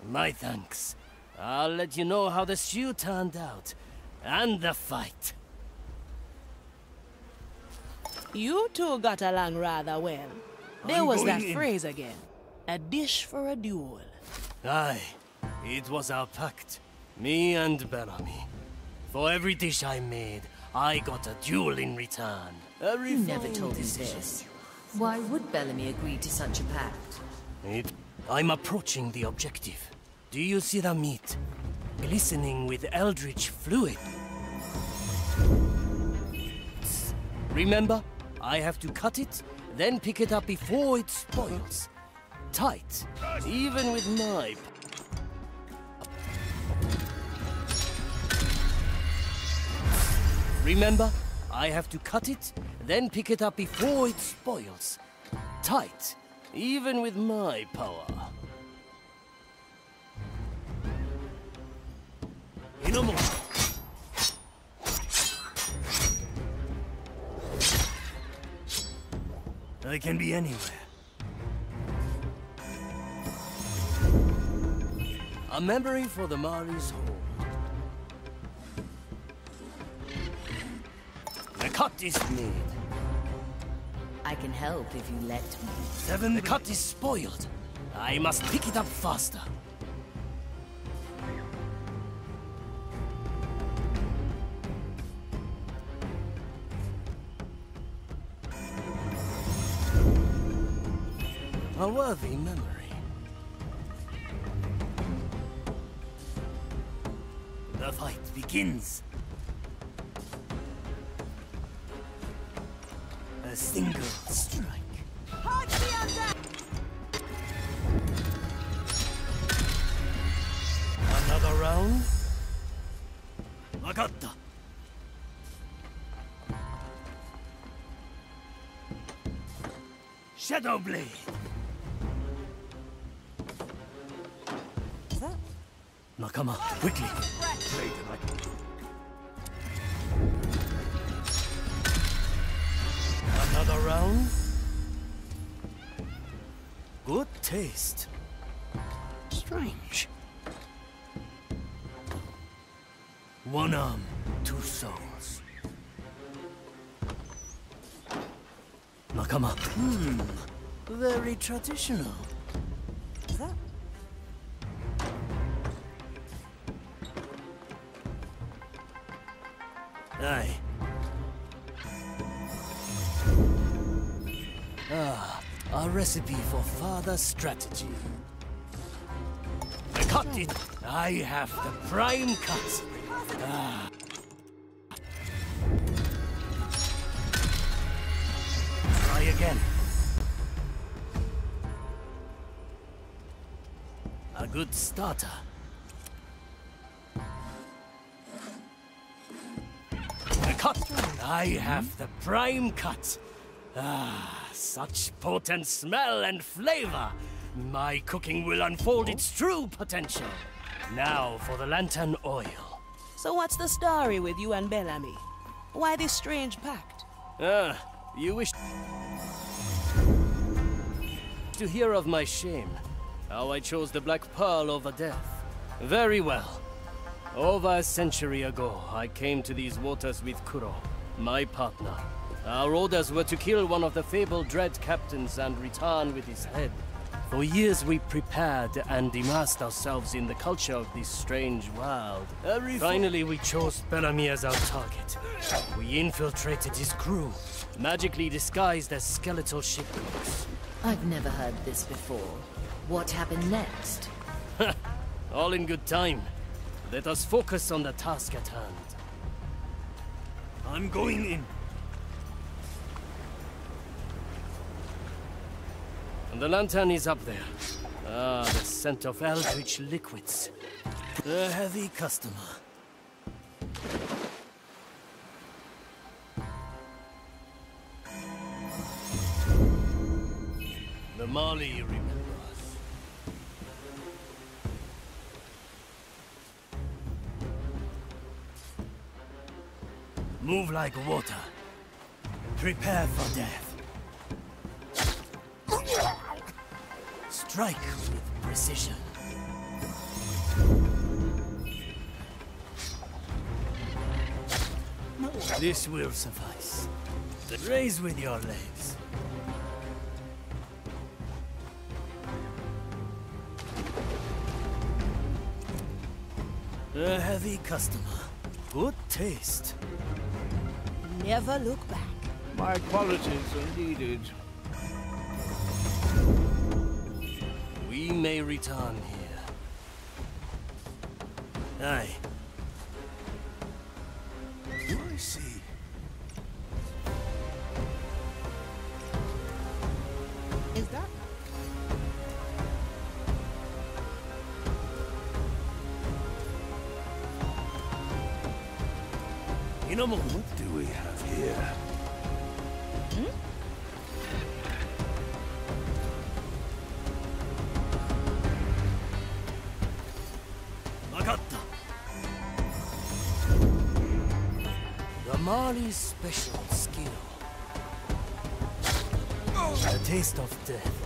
My thanks. I'll let you know how the stew turned out. And the fight. You two got along rather well. There was that phrase again. A dish for a duel. Aye. It was our pact. Me and Bellamy. For every dish I made, I got a duel in return. You never told me this. Why would Bellamy agree to such a pact? I'm approaching the objective. Do you see the meat? Glistening with eldritch fluid. Remember, I have to cut it, then pick it up before it spoils. Tight, even with my... Remember, I have to cut it, then pick it up before it spoils. Tight, even with my power. No more. I can be anywhere. A memory for the Mari's hold. The cut is made. I can help if you let me. The cut is spoiled. I must pick it up faster. A worthy memory. The fight begins. A single strike. Another round. Wakatta. Shadow Blade. Nakama, quickly! Another round? Good taste. Strange. One arm, two souls. Nakama, very traditional. Aye. A recipe for further strategy. I cut it. I have the prime cut. Try again. A good starter. Cut! I have the prime cut. Such potent smell and flavor. My cooking will unfold its true potential. Now for the lantern oil. So what's the story with you and Bellamy? Why this strange pact? You wish to hear of my shame. How I chose the Black Pearl over death. Very well. Over a century ago, I came to these waters with Kuro, my partner. Our orders were to kill one of the fabled Dread Captains and return with his head. For years we prepared and immersed ourselves in the culture of this strange world. Finally we chose Bellamy as our target. We infiltrated his crew, magically disguised as skeletal shipwrecks. I've never heard this before. What happened next? All in good time. Let us focus on the task at hand. I'm going in. And the lantern is up there. Ah, the scent of eldritch liquids. A heavy customer. The Mali remembers. Move like water. Prepare for death. Strike with precision. This will suffice. Raise with your legs. A heavy customer. Good taste. Never look back. My qualities are needed. We may return here. Aye. Do I see? Is that? In a moment. What do we have here? Magatta. The Mali's special skill. A taste of death.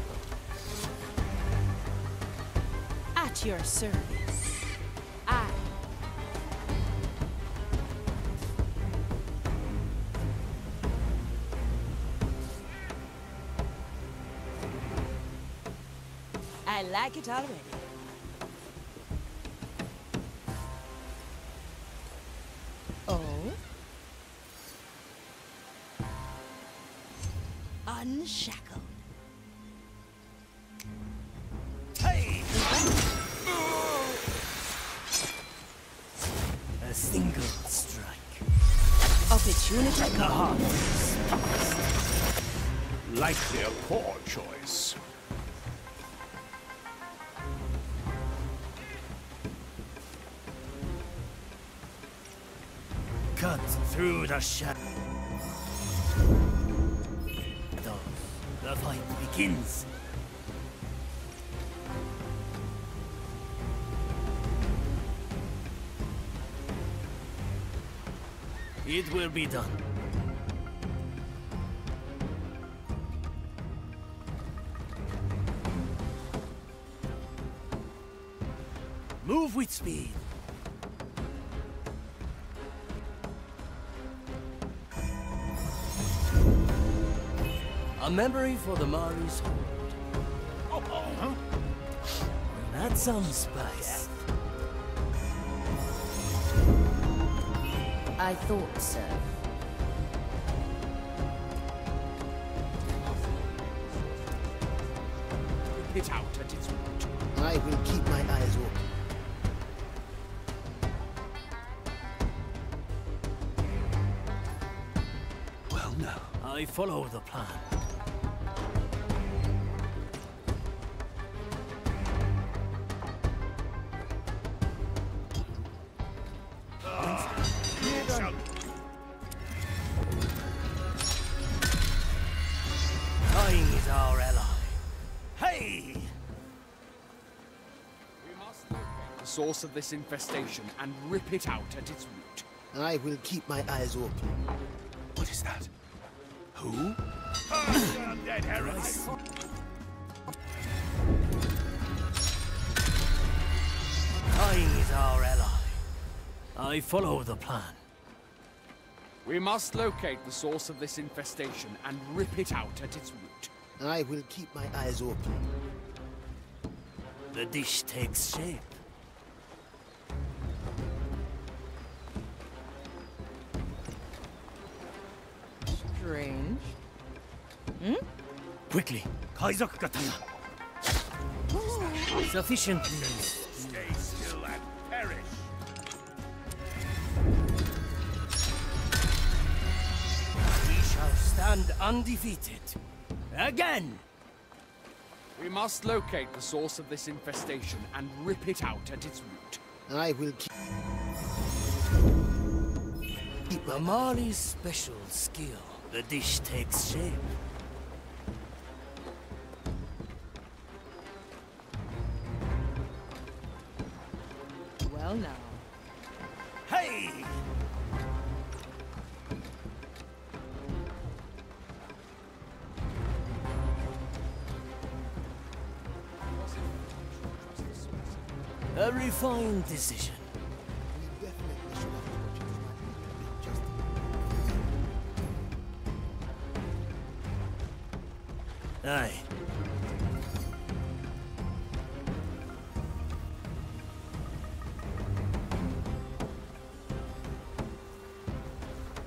At your service. Aye. I like it already. Oh? Unshackled. Hey! A single strike. Opportunity Aha! Likely a poor choice. Cut through the shadows. The fight begins. It will be done. Move with speed. A memory for the Mari's hold. That's some spice. I thought so. Rip it out at its root. I will keep my eyes open. Well, now. I follow the plan. Time is our ally. Hey! We must locate the source of this infestation and rip it out at its root. I will keep my eyes open. What is that? Who? Dead heresy. Time is our ally. I follow the plan. We must locate the source of this infestation and rip it out at its root. I will keep my eyes open. the dish takes shape. Strange. Quickly, Kaizok Katana. Sufficient, please. Stay still and perish. We shall stand undefeated. Again! We must locate the source of this infestation and rip it out at its root. I will keep Amari's special skill. The dish takes shape. Well now. Hey! A refined decision. We definitely should have purchased that just Aye.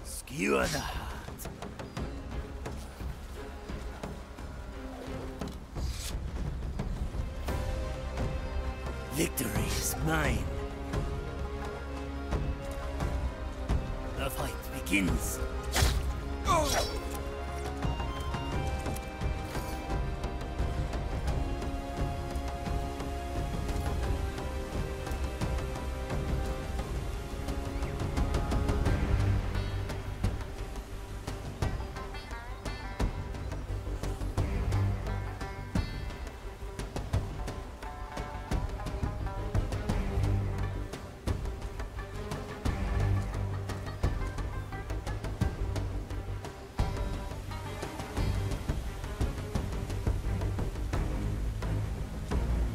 Skewer the heart. Victory is mine. The fight begins.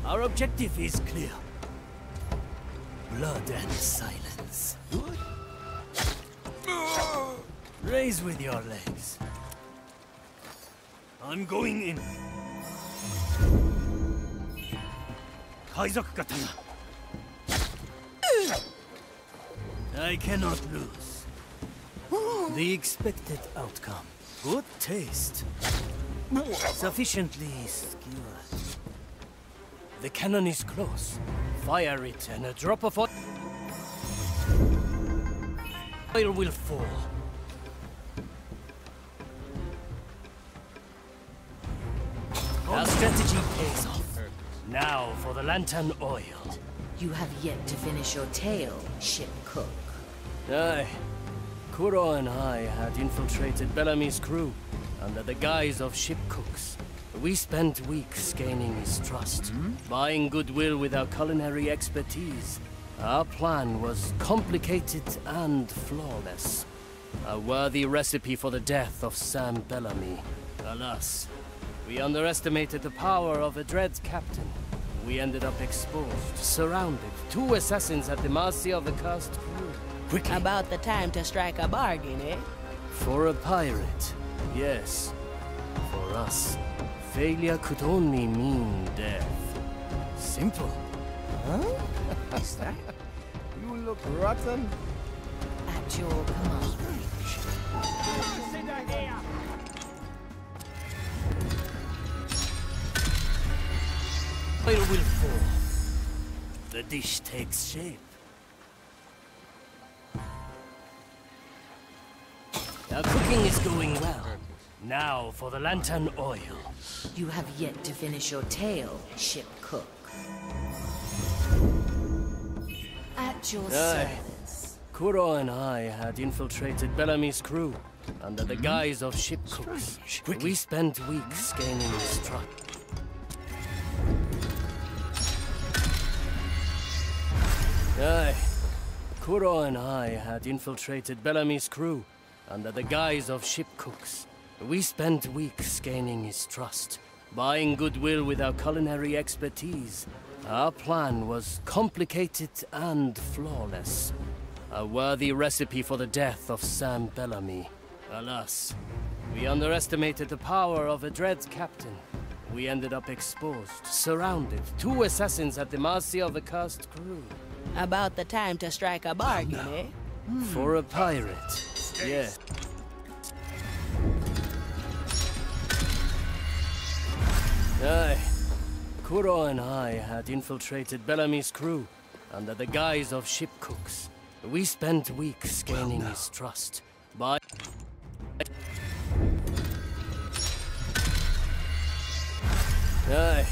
Our objective is clear. Blood and silence. Raise with your legs. I'm going in. Kaizok Katana. I cannot lose. The expected outcome. Good taste. Sufficiently skewered. The cannon is close. Fire it and a drop of oil will fall. Our strategy pays off. Now for the lantern oil. You have yet to finish your tale, ship cook. Aye. Kuro and I had infiltrated Bellamy's crew under the guise of ship cooks. We spent weeks gaining his trust, buying goodwill with our culinary expertise. Our plan was complicated and flawless. A worthy recipe for the death of Sam Bellamy. Alas, we underestimated the power of a dread captain. We ended up exposed, surrounded, 2 assassins at the mercy of the cursed crew. Quickly. About the time to strike a bargain, eh? For a pirate, yes. For us, failure could only mean death. Simple. Huh? Is that? You look rotten. At your command. Oil will fall. The dish takes shape. Our cooking is going well. Now for the lantern oil. You have yet to finish your tale, ship cook. At your service. Kuro and I had infiltrated Bellamy's crew under the guise of ship cooks. We spent weeks gaining his trust. Aye. Kuro and I had infiltrated Bellamy's crew under the guise of ship cooks. We spent weeks gaining his trust, buying goodwill with our culinary expertise. Our plan was complicated and flawless. A worthy recipe for the death of Sam Bellamy. Alas, we underestimated the power of a dread captain. We ended up exposed, surrounded, 2 assassins at the mercy of a cursed crew. About the time to strike a bargain, eh? For a pirate, yes. Aye. Kuro and I had infiltrated Bellamy's crew under the guise of ship cooks. We spent weeks gaining his trust by... Aye.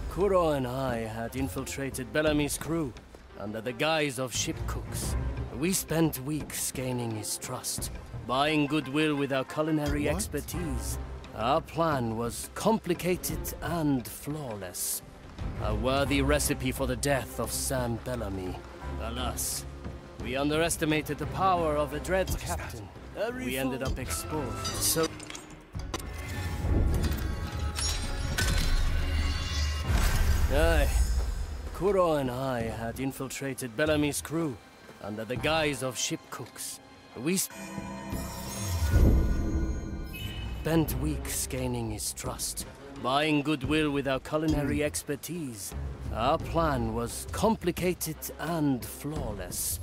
Kuro and I had infiltrated Bellamy's crew under the guise of ship cooks. We spent weeks gaining his trust, buying goodwill with our culinary expertise. Our plan was complicated and flawless. A worthy recipe for the death of Sam Bellamy. Alas, we underestimated the power of a dread captain. We ended up exposed, so... Aye. Kuro and I had infiltrated Bellamy's crew under the guise of ship cooks. We spent weeks gaining his trust, buying goodwill with our culinary expertise. Our plan was complicated and flawless.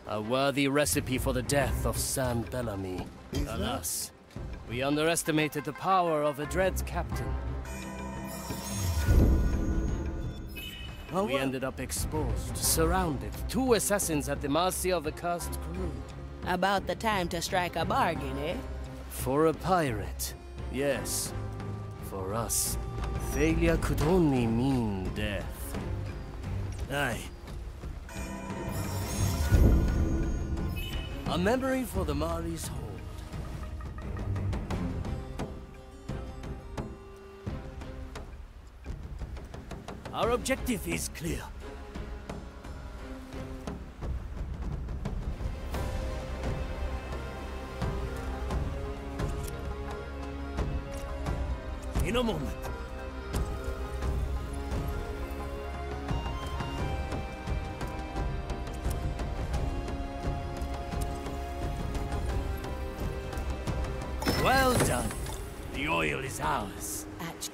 A worthy recipe for the death of Sam Bellamy. Alas, we underestimated the power of a dread captain. We ended up exposed, surrounded, 2 assassins at the mercy of a cursed crew. About the time to strike a bargain, eh? For a pirate, yes. For us, failure could only mean death. Aye. A memory for the Mari's hold. Our objective is clear. In a moment. Well done. The oil is ours.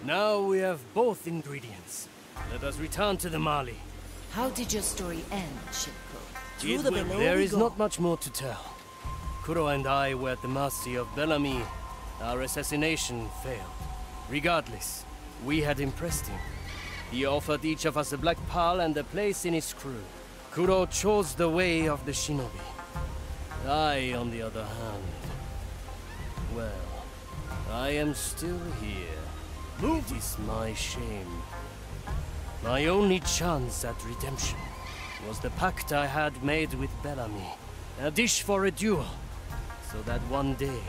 Now we have both ingredients. Let us return to the Mali. How did your story end, Shipko? There is not much more to tell. Kuro and I were at the mercy of Bellamy. Our assassination failed. Regardless, we had impressed him. He offered each of us a black pearl and a place in his crew. Kuro chose the way of the shinobi. I, on the other hand... well, I am still here. It is my shame. My only chance at redemption was the pact I had made with Bellamy. A dish for a duel, so that one day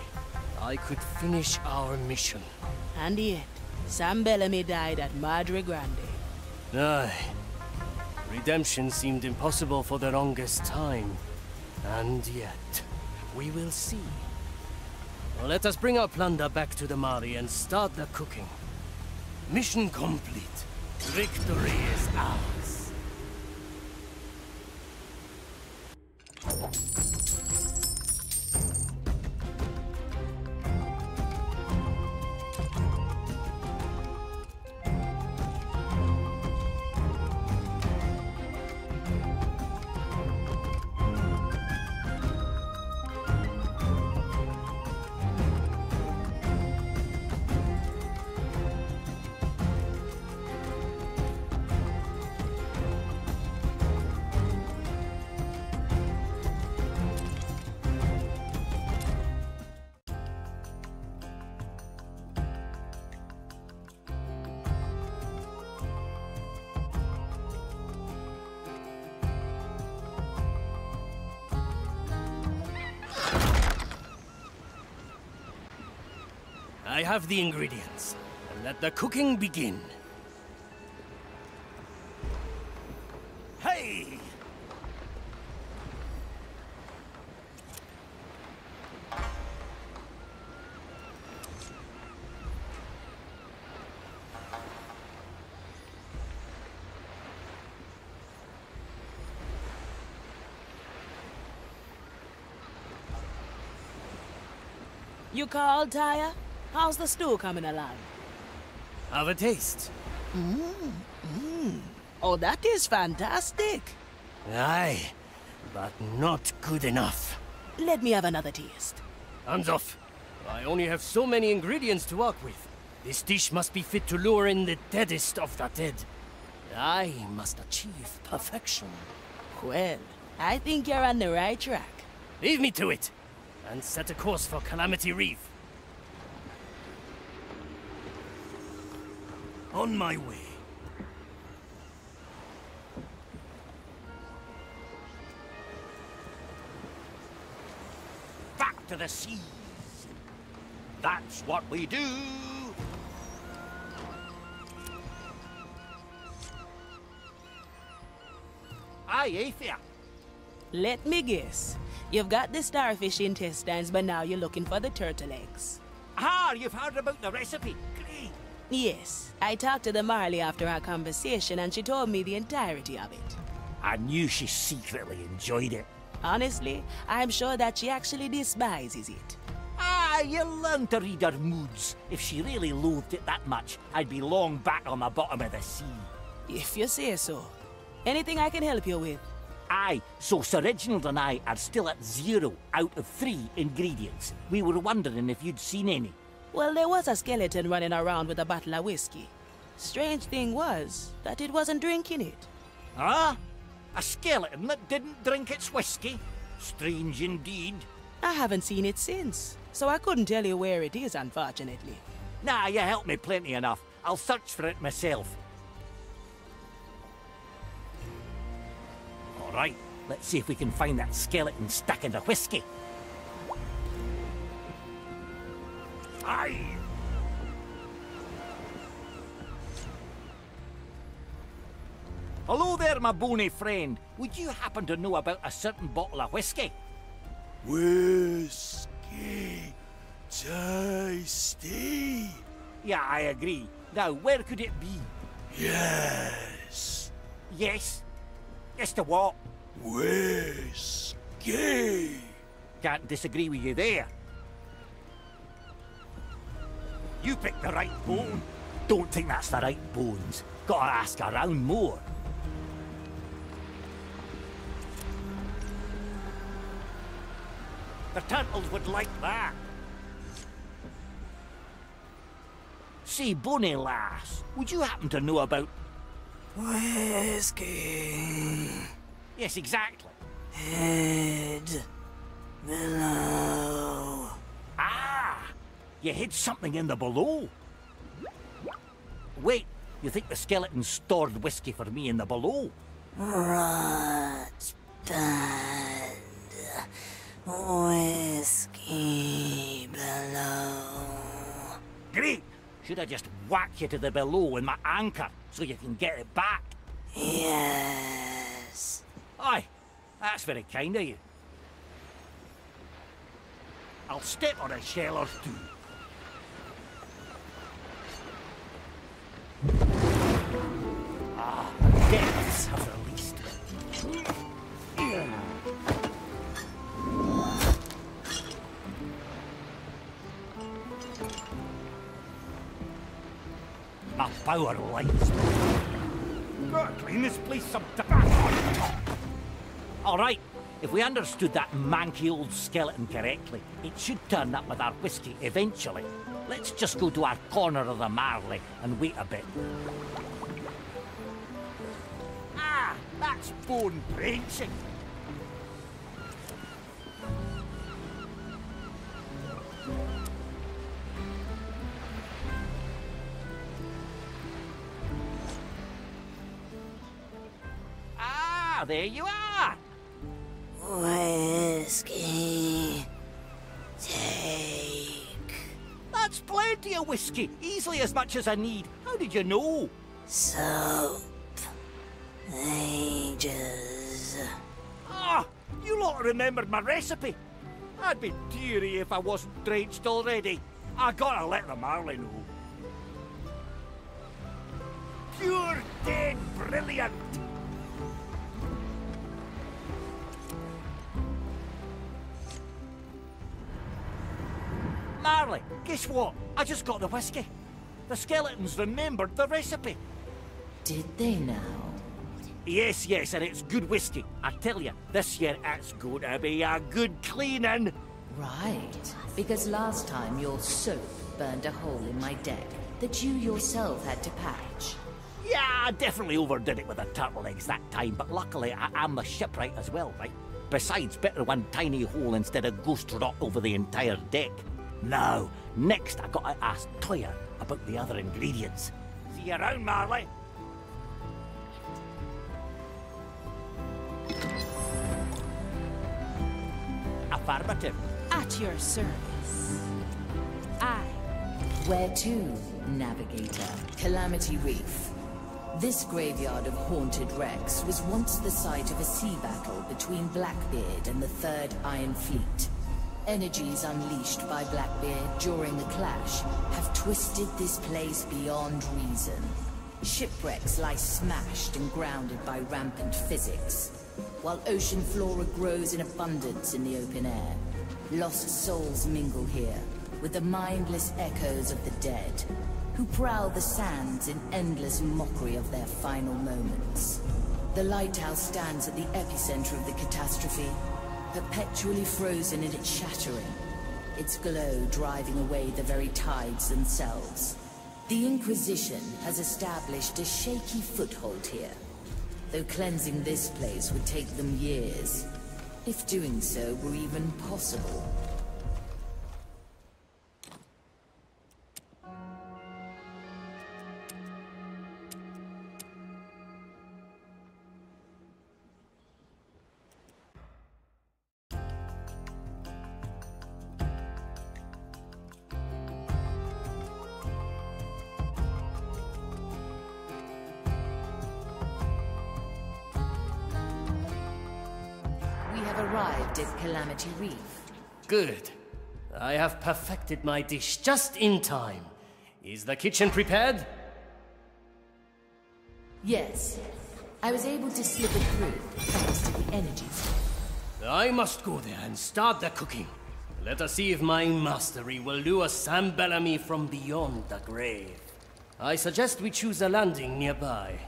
I could finish our mission. And yet, Sam Bellamy died at Madre Grande. Aye. Redemption seemed impossible for the longest time. And yet, we will see. Well, let us bring our plunder back to the Mali and start the cooking. Mission complete. Victory is ours. I have the ingredients. Let the cooking begin. Hey! You called, Toya? How's the stew coming along? Have a taste. Oh, that is fantastic. Aye, but not good enough. Let me have another taste. Hands off. I only have so many ingredients to work with. This dish must be fit to lure in the deadest of the dead. I must achieve perfection. Well, I think you're on the right track. Leave me to it, and set a course for Calamity Reef. On my way. Back to the seas. That's what we do. Aye, Aethia. Let me guess. You've got the starfish intestines, but now you're looking for the turtle eggs. Ah, you've heard about the recipe. Great. Yes. I talked to the Marley after our conversation, and she told me the entirety of it. I knew she secretly enjoyed it. Honestly, I'm sure that she actually despises it. Ah, you learn to read her moods. If she really loathed it that much, I'd be long back on the bottom of the sea. If you say so. Anything I can help you with? Aye, so Sir Reginald and I are still at 0 out of 3 ingredients. We were wondering if you'd seen any. Well, there was a skeleton running around with a bottle of whiskey. Strange thing was that it wasn't drinking it. Huh? A skeleton that didn't drink its whiskey? Strange indeed. I haven't seen it since, so I couldn't tell you where it is, unfortunately. Nah, you helped me plenty enough. I'll search for it myself. All right, let's see if we can find that skeleton stuck in the whiskey. Aye! Hello there, my bony friend. Would you happen to know about a certain bottle of whiskey? Whiskey. Tasty. Yeah, I agree. Now, where could it be? Yes. Yes? Yes to what? Whiskey. Can't disagree with you there. You picked the right bone. Don't think that's the right bones. Gotta ask around more. The turtles would like that. Say, Bonnie lass, would you happen to know about... Whiskey. Yes, exactly. Head below. Ah! You hid something in the below. Wait, you think the skeleton stored whiskey for me in the below? Rot band. Whiskey below. Great! Should I just whack you to the below with my anchor so you can get it back? Yes. Aye, that's very kind of you. I'll step on a shell or two. Ah, depths have released. My power lights. Gotta clean this place some tobacco. All right, if we understood that manky old skeleton correctly, it should turn up with our whiskey eventually. Let's just go to our corner of the Marley and wait a bit. Ah, that's bone drenching. Ah, there you are. Whiskey. Take. That's plenty of whiskey. Easily as much as I need. How did you know? Soap. Ages. Ah, you lot remembered my recipe. I'd be teary if I wasn't drenched already. I gotta let the Marley know. Pure dead brilliant. Marley, guess what? I just got the whiskey. The skeletons remembered the recipe. Did they now? Yes, yes, and it's good whiskey. I tell you, this year it's going to be a good cleaning. Right. Because last time your soap burned a hole in my deck that you yourself had to patch. Yeah, I definitely overdid it with the turtle eggs that time, but luckily I'm the shipwright as well, right? Besides, better one tiny hole instead of ghost rot over the entire deck. Now, next I gotta ask Toya about the other ingredients. See you around, Marley. Affirmative. At your service. Aye. Where to, Navigator? Calamity Reef. This graveyard of haunted wrecks was once the site of a sea battle between Blackbeard and the Third Iron Fleet. Energies unleashed by Blackbeard during the clash have twisted this place beyond reason. Shipwrecks lie smashed and grounded by rampant physics, while ocean flora grows in abundance in the open air. Lost souls mingle here with the mindless echoes of the dead, who prowl the sands in endless mockery of their final moments. The lighthouse stands at the epicenter of the catastrophe, perpetually frozen in its shattering, its glow driving away the very tides themselves. The Inquisition has established a shaky foothold here, though cleansing this place would take them years, if doing so were even possible. Arrived at Calamity Reef. Good. I have perfected my dish just in time. Is the kitchen prepared? Yes. I was able to slip it through thanks to the energies. I must go there and start the cooking. Let us see if my mastery will lure Sam Bellamy from beyond the grave. I suggest we choose a landing nearby.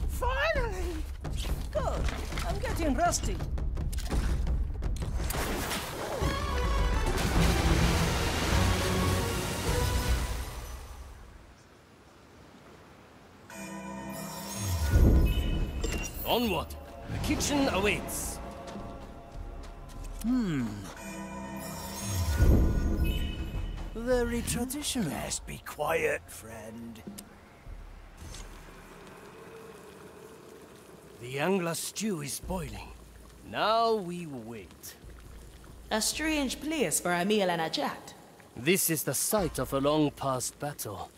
Finally! Good. I'm getting rusty. Onward! The kitchen awaits. Very traditional. Best be quiet, friend. The angler stew is boiling. Now we wait. A strange place for a meal and a chat. This is the site of a long-past battle.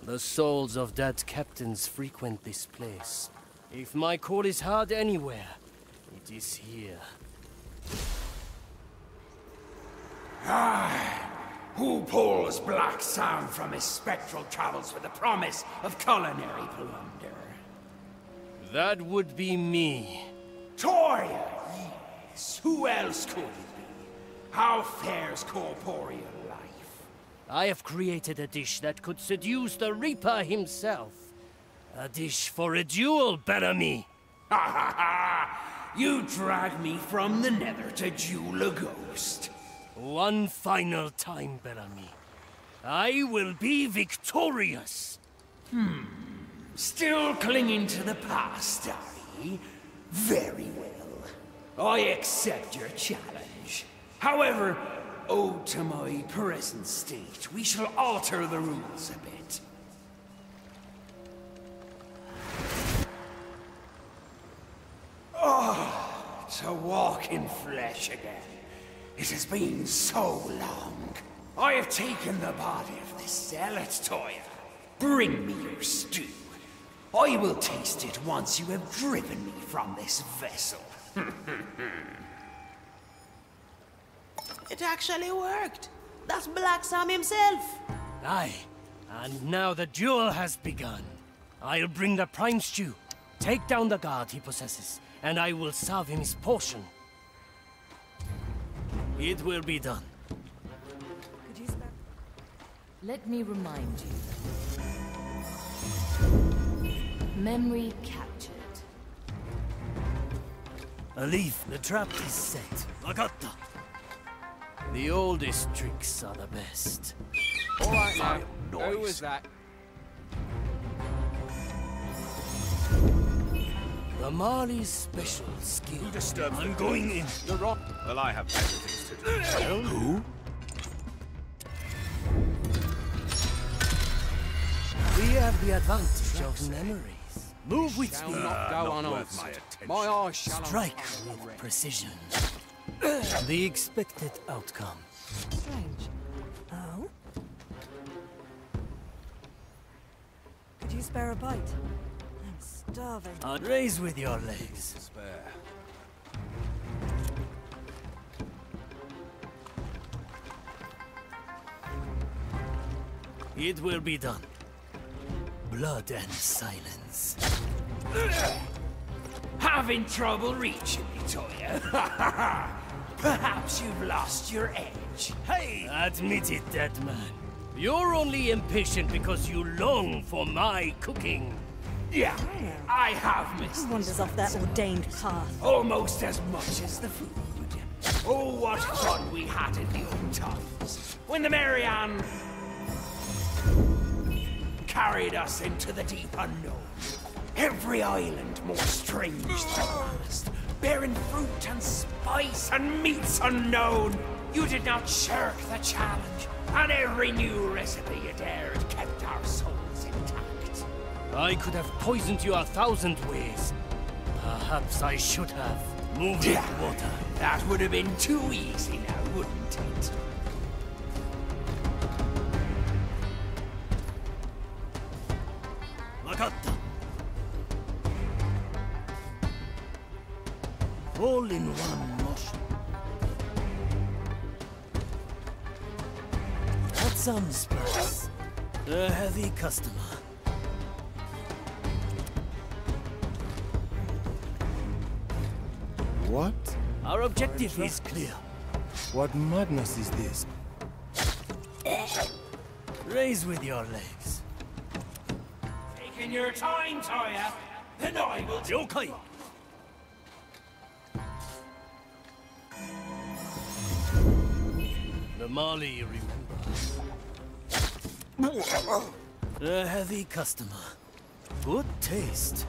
The souls of dead captains frequent this place. If my call is heard anywhere, it is here. Who pulls Black Sam from his spectral travels with the promise of culinary plunder? That would be me. Toya, yes. Who else could it be? How fares corporeal life? I have created a dish that could seduce the Reaper himself. A dish for a duel, Bellamy. Ha ha ha! You drag me from the nether to duel a ghost. One final time, Bellamy. I will be victorious. Still clinging to the past, are ye? Very well. I accept your challenge. However, owed to my present state, we shall alter the rules a bit. Oh, to walk in flesh again. It has been so long. I have taken the body of this zealot, Toya. Bring me your stew. I will taste it once you have driven me from this vessel. It actually worked. That's Black Sam himself. Aye, and now the duel has begun. I'll bring the prime stew. Take down the guard he possesses, and I will serve him his portion. It will be done. Could you spare... Let me remind you. Memory captured. Alif, the trap is set. Lagatta. The oldest tricks are the best. All right now. Who was that? The Mali's special skill. Who disturbs I'm the going in. The rock. Well, I have better things to do. Who? We have the advantage of memories. Move with Shall speed. not go not worth unanswered. my attention. My eyes shall Strike with precision. The expected outcome. Strange. Oh? Could you spare a bite? I'm starving. Raise with your legs. Spare. It will be done. Blood and silence. Having trouble reaching me, Toya? Perhaps you've lost your edge. Hey! Admit it, dead man. You're only impatient because you long for my cooking. Yeah, I have missed Who wanders off that ordained path? almost as much as the food. Oh, what fun we had in the old times, when the Marianne carried us into the deep unknown. Every island more strange than last, bearing fruit and spice and meats unknown. You did not shirk the challenge, and every new recipe you dared kept our souls intact. I could have poisoned you 1,000 ways. Perhaps I should have. Moved with water. That would have been too easy now, wouldn't it? Lagatta. All in one motion. At some spice. A heavy customer. What? Our objective is clear. What madness is this? Raise with your legs. Taking your time, Toya, and I will do. Okay. The Mali remember. A heavy customer. Good taste.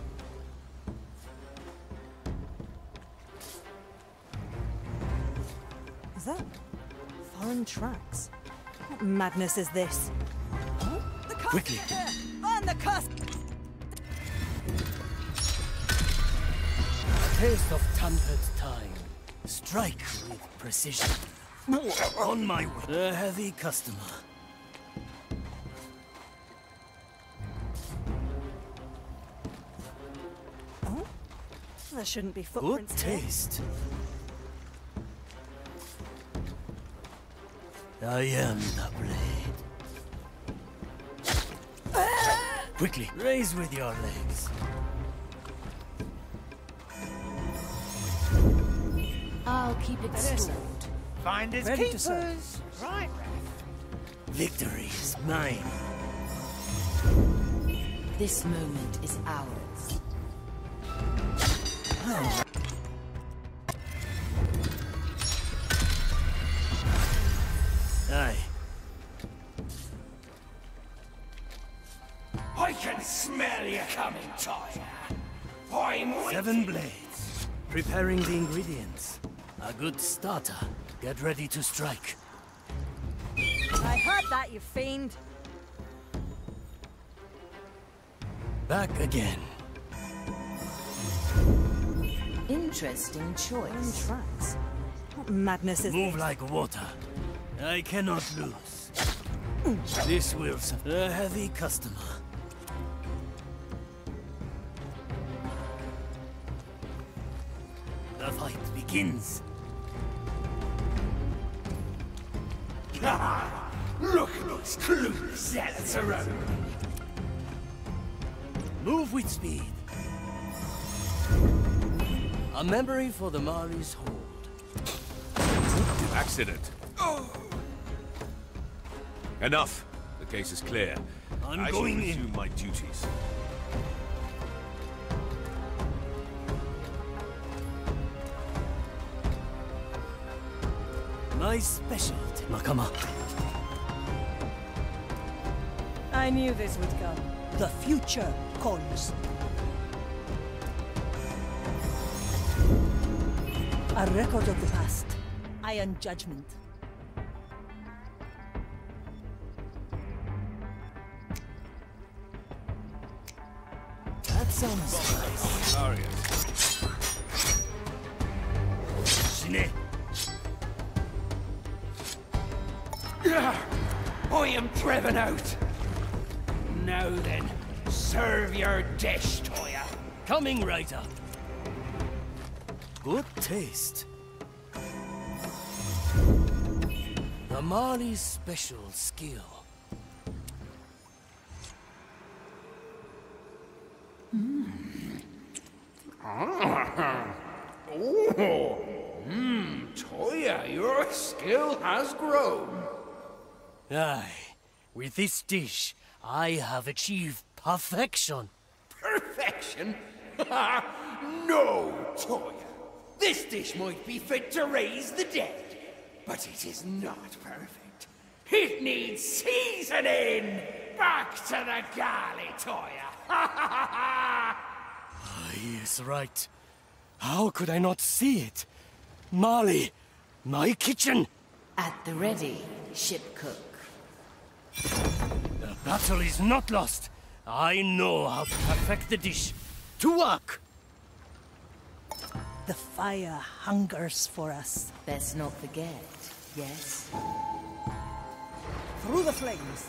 Is that foreign tracks? What madness is this? Huh? The cusp! Quickly. On the cusp! A taste of tampered time. Strike with precision. On my way. A heavy customer. Oh? There shouldn't be Good footprints here. taste. I am the blade. Quickly, raise with your legs. I'll keep it stored. Finders keepers. Right. Victory is mine. This moment is ours. Aye. I can smell you coming, Toya. I'm waiting. 7 blades. Preparing the ingredients. A good starter. Get ready to strike. I heard that, you fiend! Back again. Interesting Foreign choice. tracks? What madness is Move this? like water. I cannot lose. This will a heavy customer. The fight begins. Look at these clueless zealots around me. Move with speed. A memory for the Mari's hold. Accident. Enough. The case is clear. I'm going in. I shall resume my duties. My specialty, Makama. I knew this would come. The future calls. A record of the past. Iron judgment. That sounds nice. Glorious. Shine. I am driven out. Now then, serve your dish, Toya. Coming right up. Good taste. The Mari's special skill. Toya, your skill has grown. Aye, with this dish, I have achieved perfection. Perfection? No, Toya. This dish might be fit to raise the dead, but it is not perfect. It needs seasoning! Back to the galley, Toya! He is right. How could I not see it? Marley, my kitchen! At the ready, ship cook. The battle is not lost. I know how to perfect the dish. To work! The fire hungers for us. Best not forget, yes? Through the flames.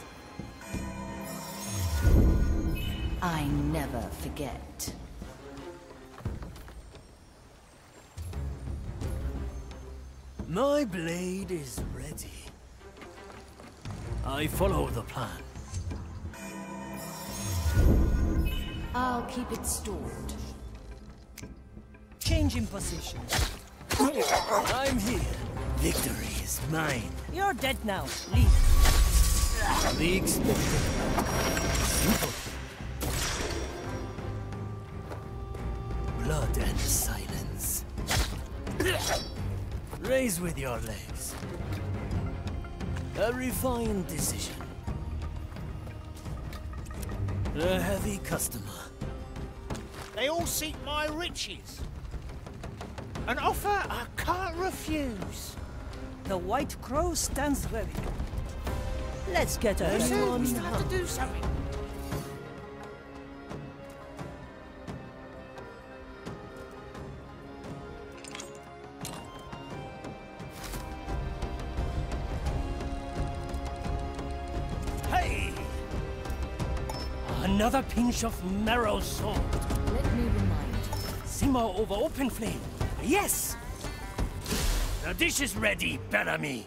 I never forget. My blade is ready. I follow the plan. I'll keep it stored. Changing position. I'm here. Victory is mine. You're dead now. Leave. The expected simple. Blood and silence. Raise with your legs. A refined decision. A heavy customer. They all seek my riches. An offer I can't refuse. The White Crow stands ready. Let's get her. We still have to do something. Hey! Another pinch of marrow salt. Let me remind you. Simmer over open flame. Yes! The dish is ready, Bellamy.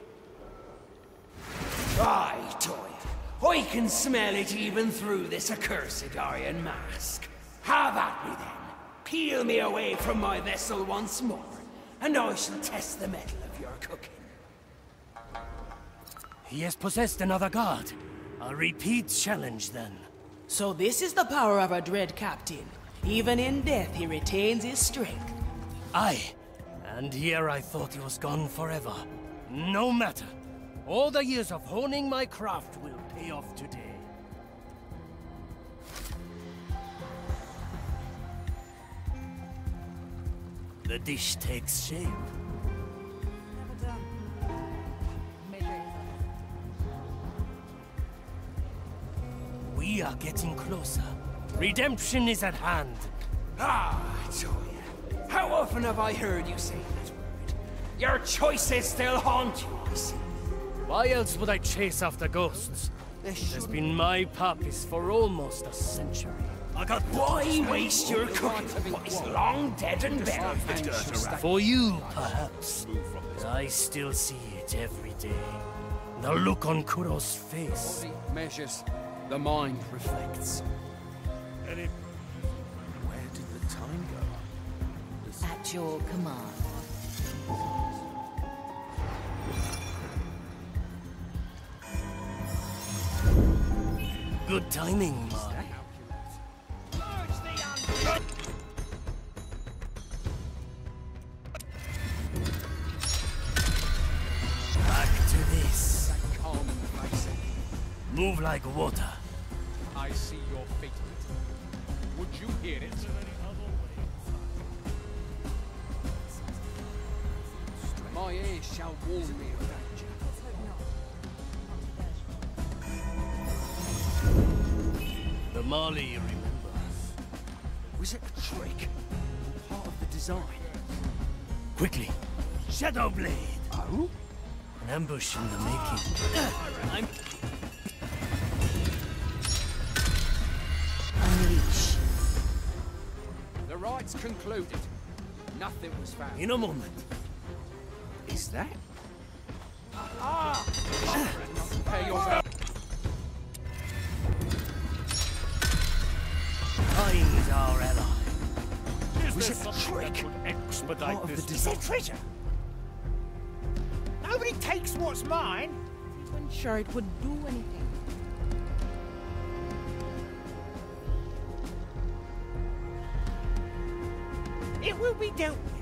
Aye, Toya. I can smell it even through this accursed iron mask. Have at me then. Peel me away from my vessel once more, and I shall test the mettle of your cooking. He has possessed another god. A repeat challenge then. So this is the power of a dread captain. Even in death, he retains his strength. Aye. And here I thought he was gone forever. No matter. All the years of honing my craft will pay off today. The dish takes shape. We are getting closer. Redemption is at hand. Ah, Toya. How often have I heard you say that word? Your choices still haunt you, I see. Why else would I chase after ghosts? It has been my purpose for almost a century. Why waste your cooking what is long dead and buried? For you, perhaps. I still see it every day. The look on Kuro's face. Body measures, the mind reflects. Where did the time go? At your command. Good timing, Mark. Back to this. Move like water. I see your fate. Would you hear it? My ears shall warn me of danger. The Marley remembers. Was it a trick? Or part of the design? Quickly. Shadow Blade. Oh? An ambush in the making. I'm... Unleash. The rites concluded. Nothing was found. In a moment. Is that? Ah! Pay your bill. Time is our ally. Was it a trick? Expedite this. Is it treasure? Nobody takes what's mine. I wasn't sure it would do anything. It will be dealt with.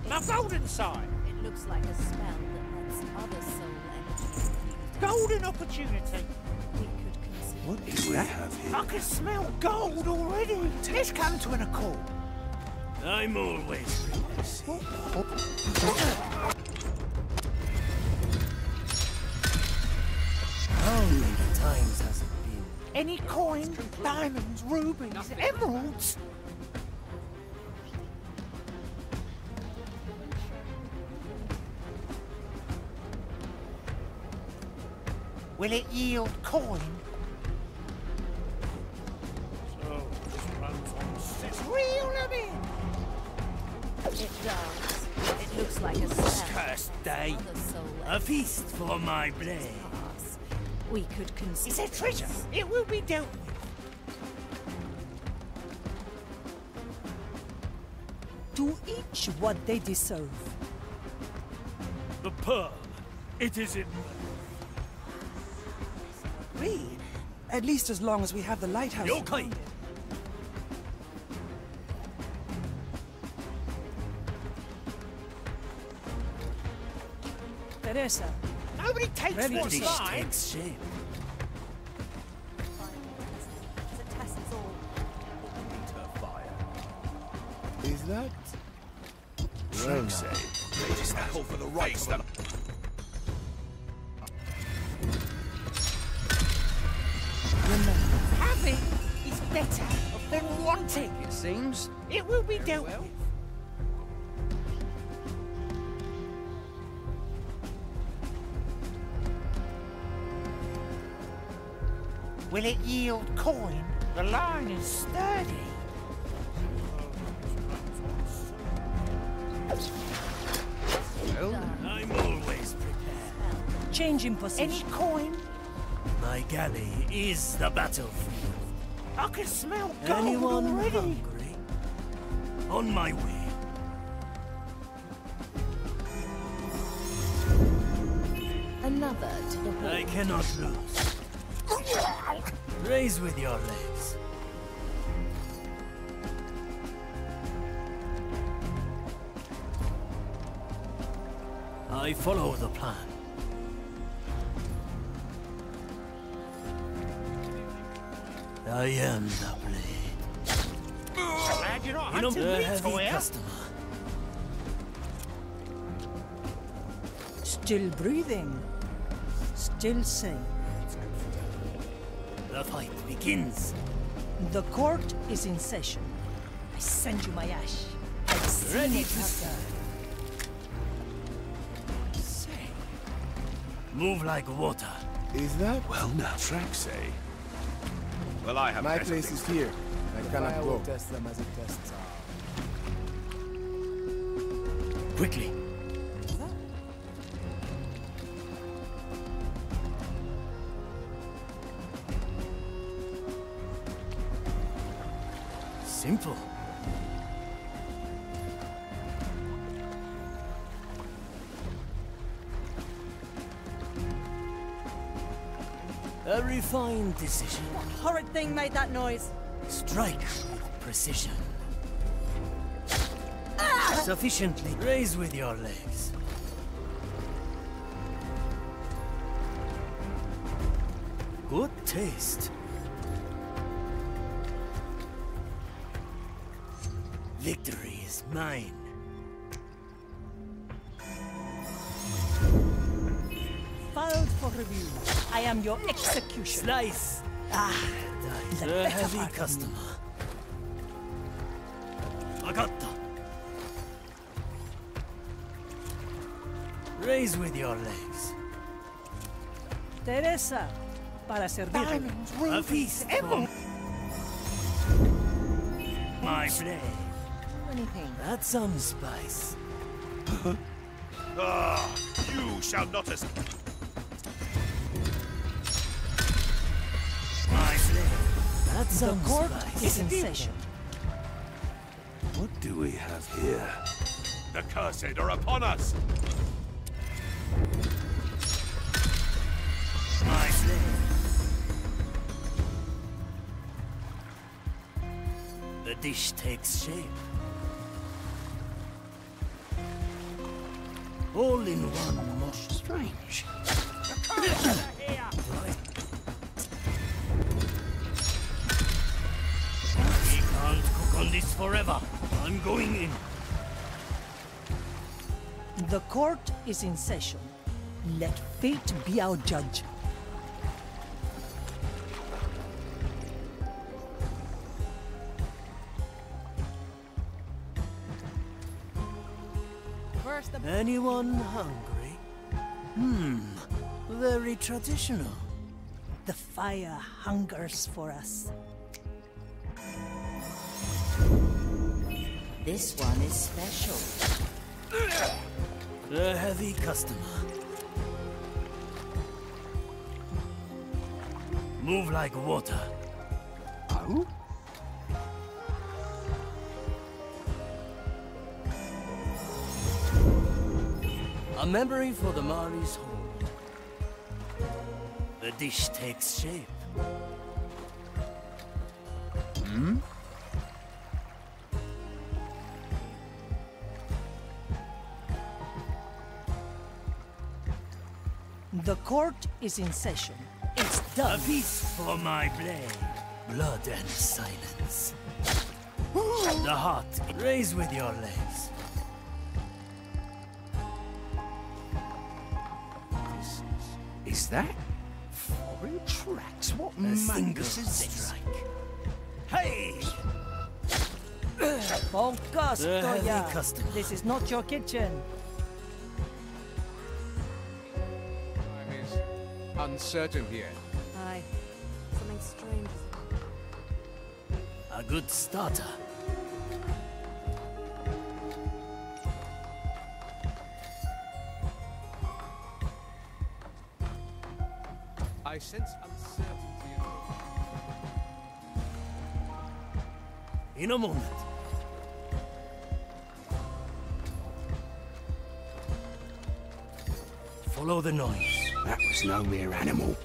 My golden sign. It looks like a spell that lets other soul energies Golden opportunity. we could consider. What is that? I can smell gold already. Let's come to an accord. I'm always ready. How many times has it been? Any coin, diamonds, rubies, emeralds. Will it yield coin? So, this runs on It's real, I mean. It does. It looks like a spell. Cursed day. Other soul A feast for my blade. energies we could consider. It's a treasure. It will be dealt with. To each what they deserve. the pearl. It is in We? At least as long as we have the lighthouse. Yokai! Teresa, Nobody takes Ready. what's Dish mine. takes shape. Is that? Well, say, they just call for the right stuff. Having is better than wanting. It seems. It will be dealt well. with. Will it yield coin? The line is sturdy. I'm always prepared. Changing position. Any coin? My galley is the battlefield. I can smell gold Anyone already. hungry? On my way. Another to the I hall. cannot lose. Raise with your legs. I follow the plan. I am the blade. Glad you're not You know, hunting a me, heavy Toya. customer. Still breathing. Still sane. The fight begins. The court is in session. I send you my ash. I've seen Ready it to happen. Move like water. Is that? Well, now, track say. Well, I have My better place things is to here. I cannot go. Test them as it tests Quickly. Simple. A refined decision. What horrid thing made that noise? Strike with precision. Sufficiently. Raise with your legs. Good taste. Victory is mine. Filed for review. I am your executioner. Slice. The heavy customer. Agatta. Raise with your legs. Teresa, para servirle. A feast. My blade. Anything. That's some spice. You shall not escape. My blade. That's The some court spice. is in session. What do we have here? The cursed are upon us! My blade. The dish takes shape. All in one, most strange. We can't cook on this forever. I'm going in. The court is in session. Let fate be our judge. Anyone hungry? Very traditional. The fire hungers for us. This one is special. The heavy customer. Move like water. Oh? A memory for the Mari's hold. The dish takes shape. The court is in session. It's done. A feast for my blade. Blood and silence. The heart. Raise with your legs. Is that foreign tracks? What A single madness is this? strike. Hey! Focus, The heavy Toya. customer. This is not your kitchen. Time is uncertain here. Aye. Something strange. A good starter. I sense uncertainty in In a moment. Follow the noise. That was no mere animal.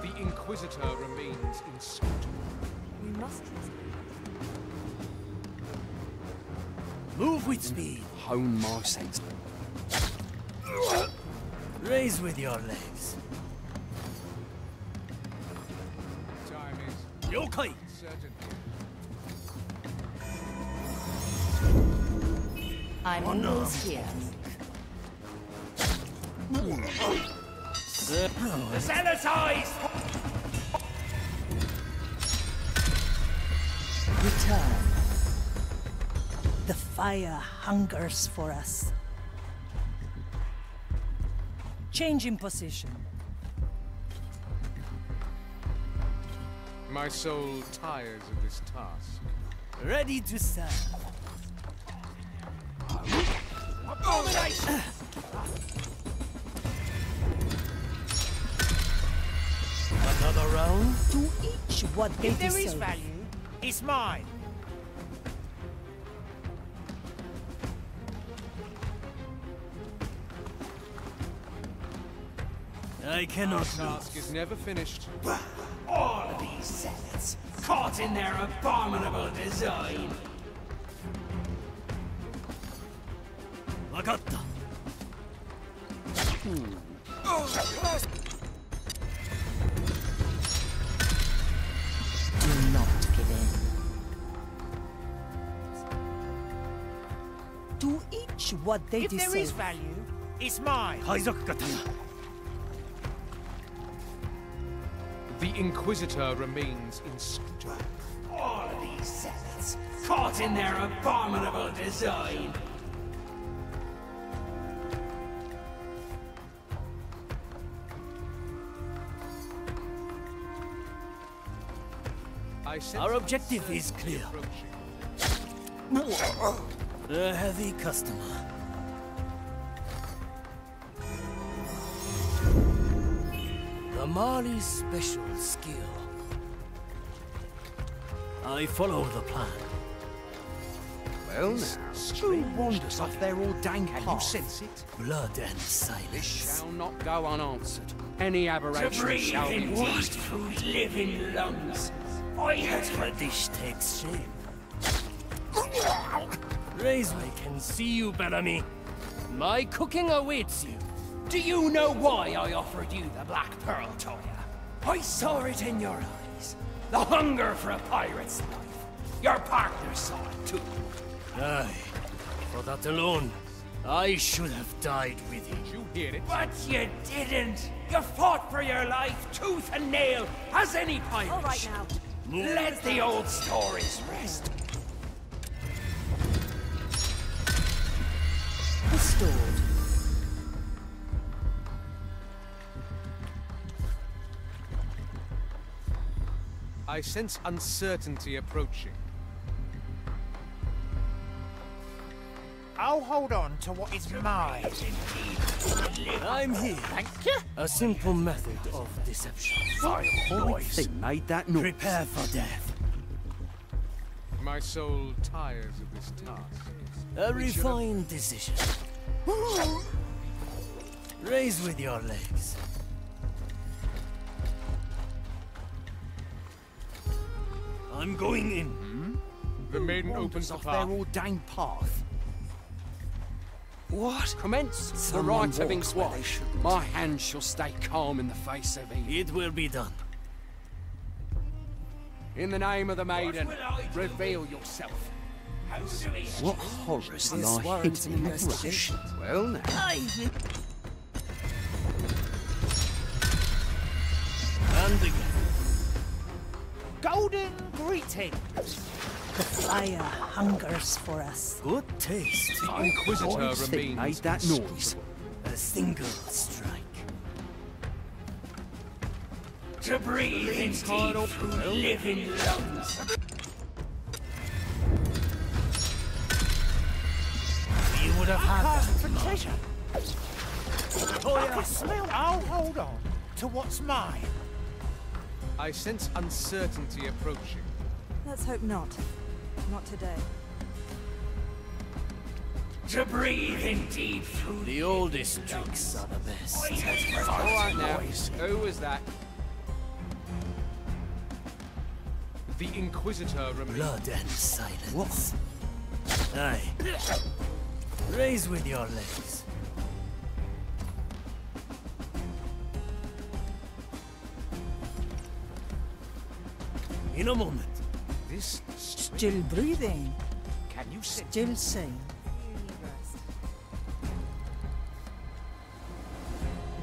the Inquisitor remains inscrutable. We must Move with speed. Hone my sense. Raise with your legs. Time is Yokai. certain. I'm always here. Sanitize! return. The fire hungers for us. Change in position. My soul tires of this task. Ready to serve. Abomination! Another round? To each what they If there is deserve. value, it's mine. I cannot The task is never finished. All of these zealots, caught in their abominable design. Vagatta. Do not give in. To each what they If deserve. there is value, it's mine. The Inquisitor remains inscrutable. All of these zealots, caught in their abominable design. Our objective is clear. A heavy customer. The Mali's special skill. I follow the plan. Well, who wanders off their ordained path? Can you sense it? Blood and silence. This shall not go unanswered. Any aberration shall be washed through living lungs. I had The dish takes shame. Razor can see you, Bellamy. My cooking awaits you. Do you know why I offered you the Black Pearl, Toya? I saw it in your eyes. The hunger for a pirate's life. Your partner saw it too. Aye. For that alone, I should have died with you. You hear it? But you didn't. You fought for your life, tooth and nail, as any pirate. All right now. Let the old stories rest. Restored. I sense uncertainty approaching. I'll hold on to what is mine. I'm here. Thank you. A simple method of deception. What thing made that noise? Prepare for death. My soul tires of this task. A refined decision. Raise with your legs. I'm going in. The maiden opens the off path. their ordained path. What? Commence the Someone rite of walks where they inquisition. shouldn't. My hand shall stay calm in the face of evil. It will be done. In the name of the maiden, reveal yourself. What horrors This lie warrants hidden an in the brush? investigation. Well, now. And again. Golden greeting. The fire hungers for us. Good taste. The Inquisitor What thing remains made that noise? inscrutable. A single strike. To breathe in deep through living lungs. You would have had Cast that. for treasure. I can smell. I'll hold on to what's mine. I sense uncertainty approaching. Let's hope not. Not today. To breathe in deep through The oldest tricks are the best. All right now, who was that? The Inquisitor remains. Blood and silence. What? Aye. Raise with your legs. In a moment. This Still breathing. Can you sit? Still sane.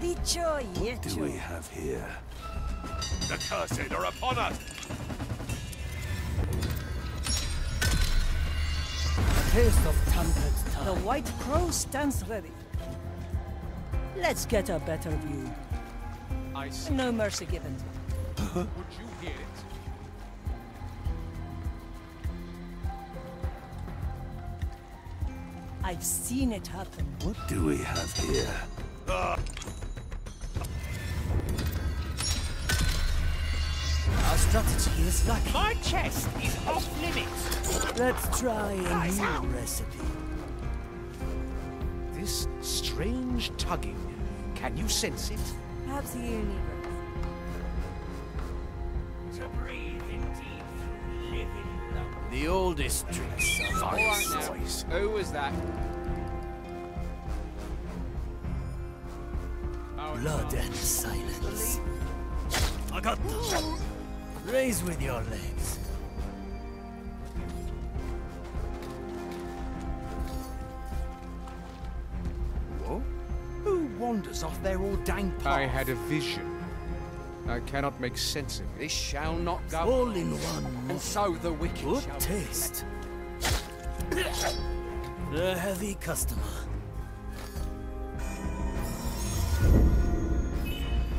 Dicho Do we hecho. have here? The cursed are upon us! A taste of tampered time. The White Crow stands ready. Let's get a better view. I see. No mercy given. Would you hear it? I've seen it happen. What do we have here? Our strategy is lacking. My chest is off limits. Let's try a new recipe. This strange tugging. Can you sense it? Perhaps you need rest. To breathe indeed through living love. The oldest tricks are All right now. Who was that? blood and silence. Agata! Raise with your legs. What? Who wanders off their ordained path? I had a vision. I cannot make sense of it. This shall not go. All in one. And so the wicked Good shall taste. A heavy customer.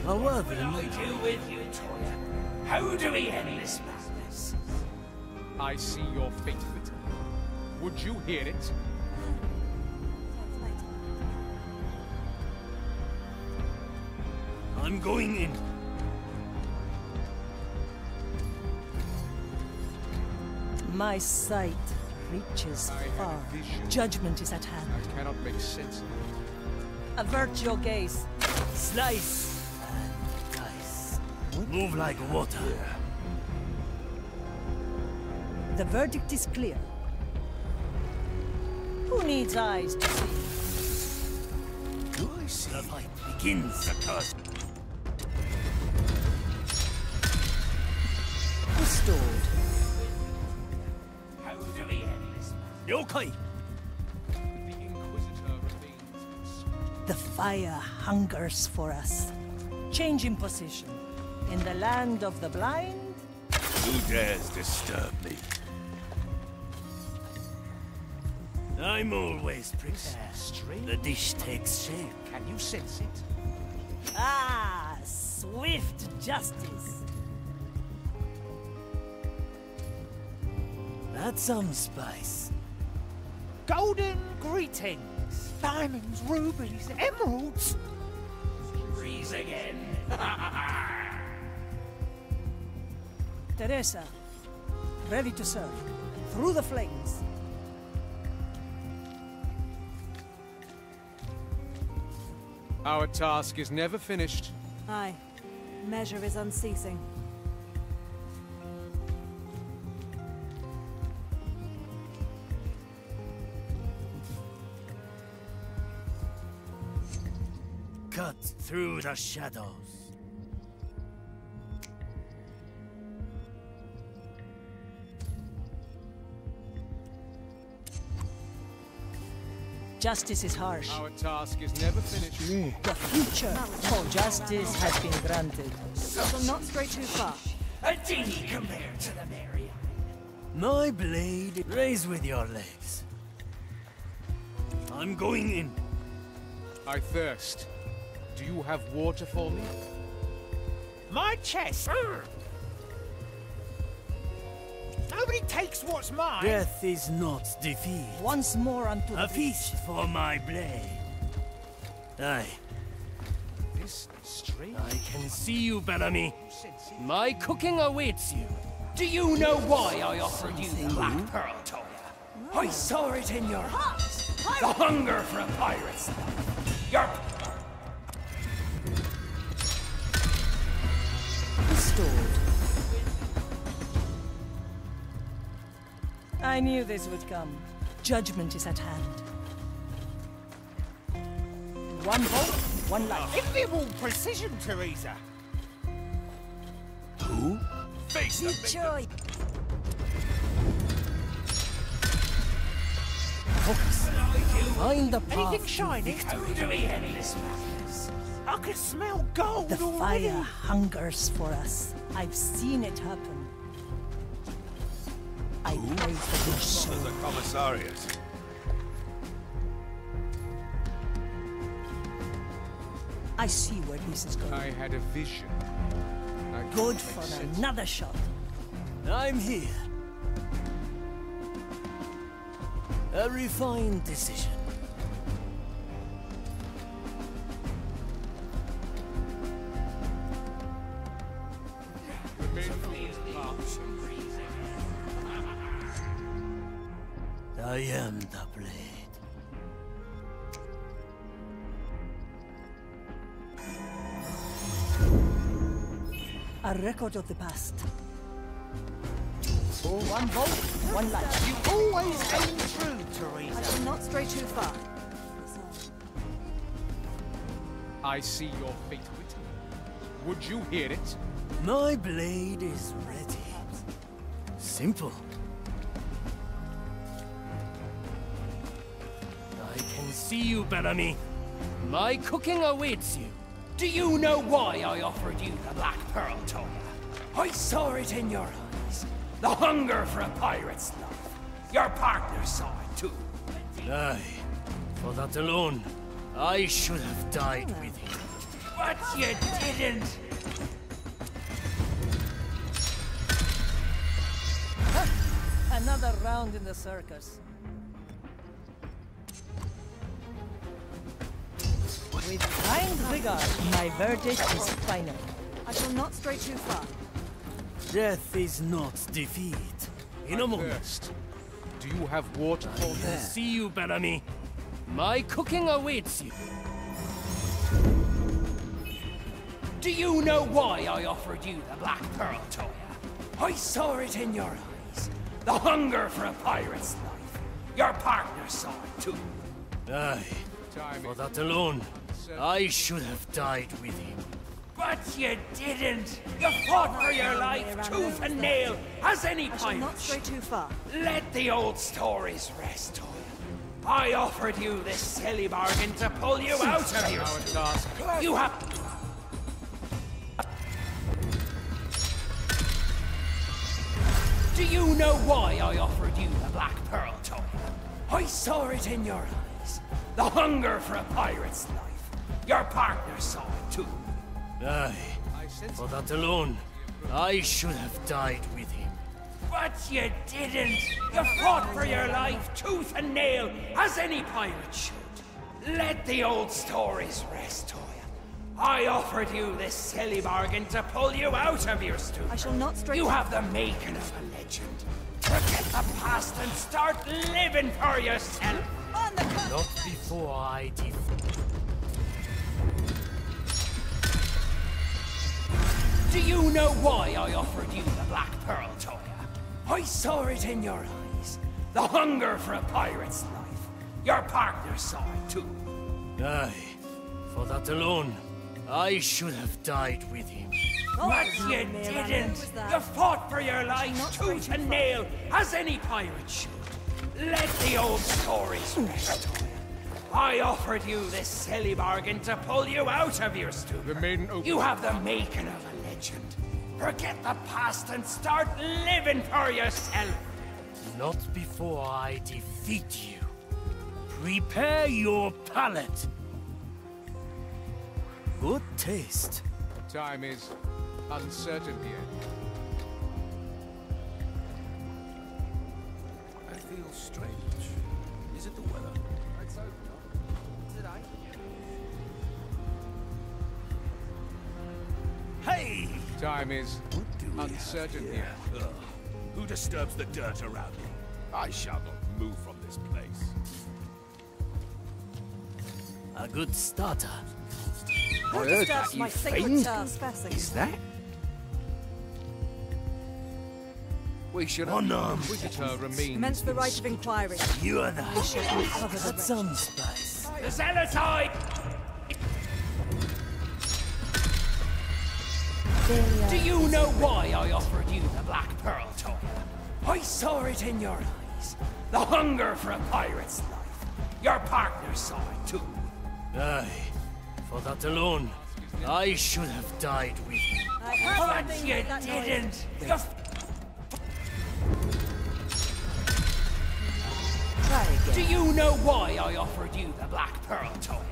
A worthy What do we do with you, Toya? How do we end this madness? I see your fate written. Would you hear it? I'm going in. My sight reaches far. Judgment is at hand. I cannot make sense of it. Avert your gaze. Slice and dice. Move like water. The verdict is clear. Who needs eyes to see? Do I see? The fight begins. The curse. Restored. How do we end this? Yokai! The Inquisitor remains. The fire hungers for us. Change in position. In the land of the blind. Who dares disturb me? I'm always prepared. The dish takes shape. Can you sense it? Ah, swift justice. That's some spice. Golden greetings. Diamonds, rubies, emeralds. Freeze again. Teresa, ready to serve. Through the flames. Our task is never finished. Aye. Measure is unceasing. Cut through the shadows. Justice is harsh. Our task is never finished. The future for justice has been granted. So not stray too far. A dinghy compared to the Mary. My blade. Raise with your legs. I'm going in. I thirst. Do you have water for me? My chest. Nobody takes what's mine. Death is not defeat. Once more unto A feast for my blade. Aye. This is strange. I can see you, Bellamy. My cooking awaits you. Do you know why I offered you the Black Pearl, Toya? I saw it in your eyes. The hunger for a pirate's life. Your... Restored. I knew this would come. Judgment is at hand. One vote, one life. Enviable precision, Teresa. Who? Face the Detroit. Focus. Find the path. Anything shiny? How do we end this madness? I can smell gold The already. fire hungers for us. I've seen it happen. I pray for your soul. The commissariat. I see where this is going. I had a vision. I cannot Good make for sense. another shot. I'm here. A refined decision. I am the blade. A record of the past. One vote, one life. You always aim true, Teresa. I shall not stray too far. I see your fate written. Would you hear it? My blade is ready. Simple. I can see you, Bellamy. My cooking awaits you. Do you know why I offered you the Black Pearl, Toya? I saw it in your eyes. The hunger for a pirate's life. Your partner saw it too. Aye. For that alone, I should have died with him. But you didn't. Another round in the circus. With kind vigor, my verdict is final. I shall not stray too far. Death is not defeat. In a moment. Do you have water for I there? see you, Bellamy. My cooking awaits you. Do you know why I offered you the Black Pearl, Toya? I saw it in your eyes. The hunger for a pirate's life. Your partner saw it too. Aye. For that alone, I should have died with him. But you didn't. You fought for your life, tooth and nail, as any I shall not pirate. stray too far. Let the old stories rest, Toya. I offered you this silly bargain to pull you out of your task. You have... Do you know why I offered you the Black Pearl, Toya? I saw it in your eyes. The hunger for a pirate's life. Your partner saw it too. Aye. For that alone, I should have died with him. But you didn't. You fought for your life, tooth and nail, as any pirate should. Let the old stories rest, Toya. I offered you this silly bargain to pull you out of your stew. I shall not stray. You have the making of a legend. Forget the past and start living for yourself. Not before I defeat. Do you know why I offered you the Black Pearl, Toya? I saw it in your eyes. The hunger for a pirate's life. Your partner saw it too. Aye. For that alone, I should have died with him. But you didn't. You fought for your life, tooth and nail, as any pirate should. Let the old stories rest, Toya. I offered you this silly bargain to pull you out of your stupor. You have the making of a legend. Forget the past and start living for yourself. Not before I defeat you. Prepare your palate. Good taste. Time is uncertain here. I feel strange. Is it the weather? Let's hope not. Did I? Hey! Time is uncertain here. Ugh. Who disturbs the dirt around me? I shall not move from this place. A good starter. Who disturbs my sacred task? Is that? We should Unarmed. Inquisitor remains. Commence the right of inquiry. You are the Bishop will cover the That's some spice. The Zealotide! Do you know why I offered you the Black Pearl, Toya? I saw it in your eyes. The hunger for a pirate's life. Your partner saw it too. Aye. For that alone, I should have died with him. I heard But something you with that noise. didn't. You Try again. Do you know why I offered you the Black Pearl, Toya?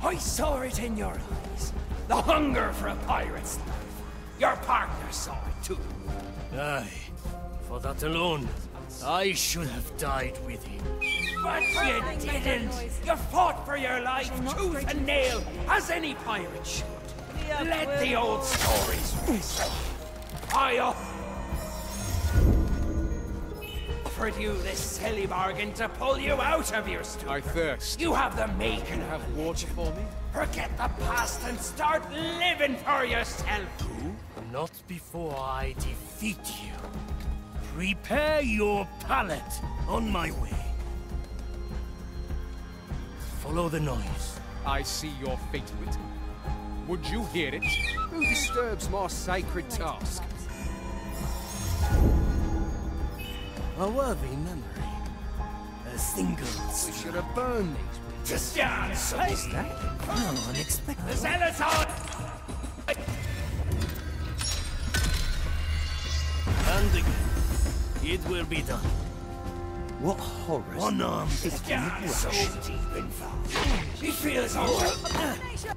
I saw it in your eyes. The hunger for a pirate's life. Your partner saw it too. Aye. For that alone, I should have died with him. But you didn't. You fought for your life, tooth and nail, as any pirate should. Let the old stories rest. I offered you this silly bargain to pull you out of your stupor. I thirst. You have the making of Have a water legend. for me? Forget the past and start living for yourself. Not before I defeat you. Prepare your palate. On my way. Follow the noise. I see your fate written. Would you hear it? Who disturbs my sacred task? A worthy memory. A single. We should have burned these. Just stand, so Is that? No, unexpected. The zealots are... And again. It will be done. What horrors? One arm. Stand so deep in thought. He feels all right.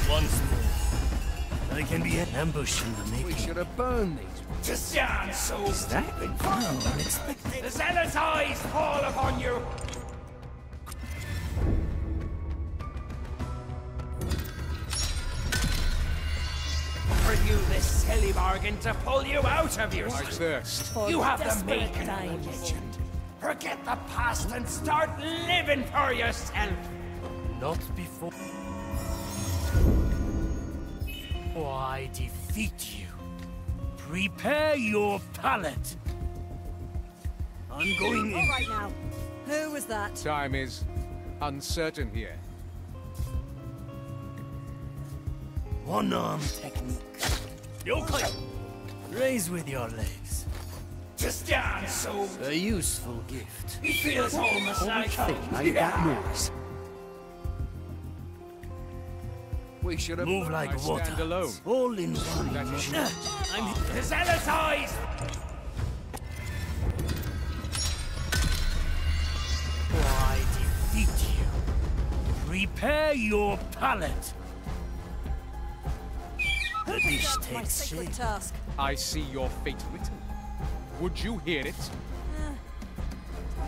Once more. I can be an ambush in the making. We should have burned these. Just stand so deep in thought. No, unexpected. The zealot's eyes fall upon you. For you this silly bargain to pull you out of your... I thirst. You have the making of a legend. Forget the past and start living for yourself. Not before. Or I defeat you. Prepare your palate. I'm going in. All right now. Who was that? Time is uncertain here. One-arm technique. Yokai! Raise with your legs. Just stand so... A useful gift. He feels almost like Made that noise. We should have Move like I water. stand alone. All in one. That is I'm The zealot's eyes! Or I defeat you. Prepare your palate. The dish That's my takes sacred shape. task. I see your fate written. Would you hear it?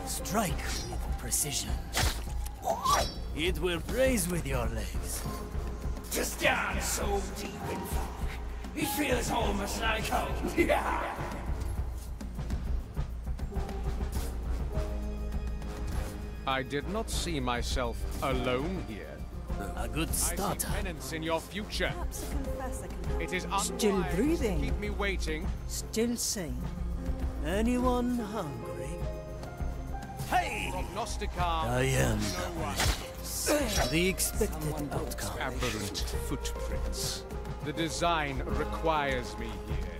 Strike with precision. It will raise with your legs. Just stand so deep in thought. He feels almost like home. Yeah. I did not see myself alone here. A good starter. I see penance in your future. Perhaps a confessor can help. It is Still unwise breathing. to keep me waiting. Still sane. Anyone hungry? Hey! Prognostica. I am No one. the expected outcome. Aberrant footprints. The design requires me here.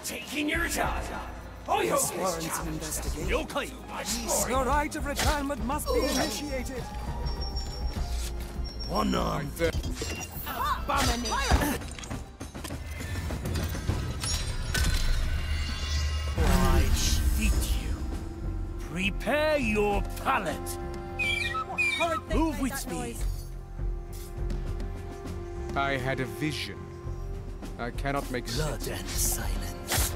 Taking your time. Oh, you warrants an investigation. Yokai! Your right of retirement must be initiated. One arm. I defeat you. Prepare your palate. What horrid thing Move made with that speed. noise? I had a vision. I cannot make Blood sense. and silence.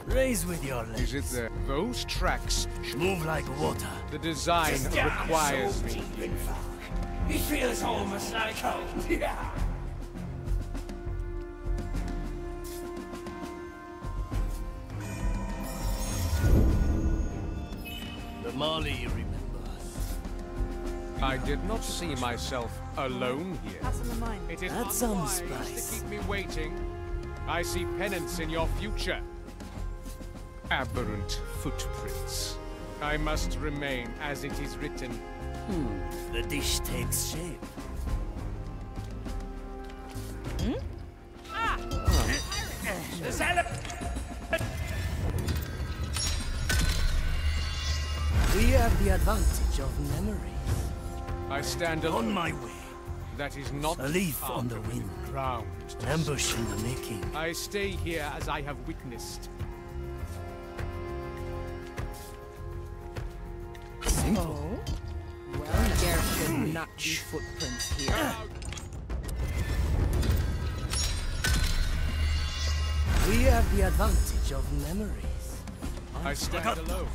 Raise with your legs. Is it there? Those tracks. Move like water. The design Just stand requires so me. deep in thought. He feels almost like home. Yeah. The Mali remembers. I did not see myself alone here. Pass on the mine. It is That sounds unwise spice. to keep me waiting. I see penance in your future. Aberrant footprints. I must remain as it is written. The dish takes shape. The zealot... We have the advantage of memory. I stand On alone. my way. That is not A leaf part on the of wind. ground. An ambush in the making. I stay here as I have witnessed. Simple. Well, there should not be footprints here. We have the advantage of memories. I stand alone.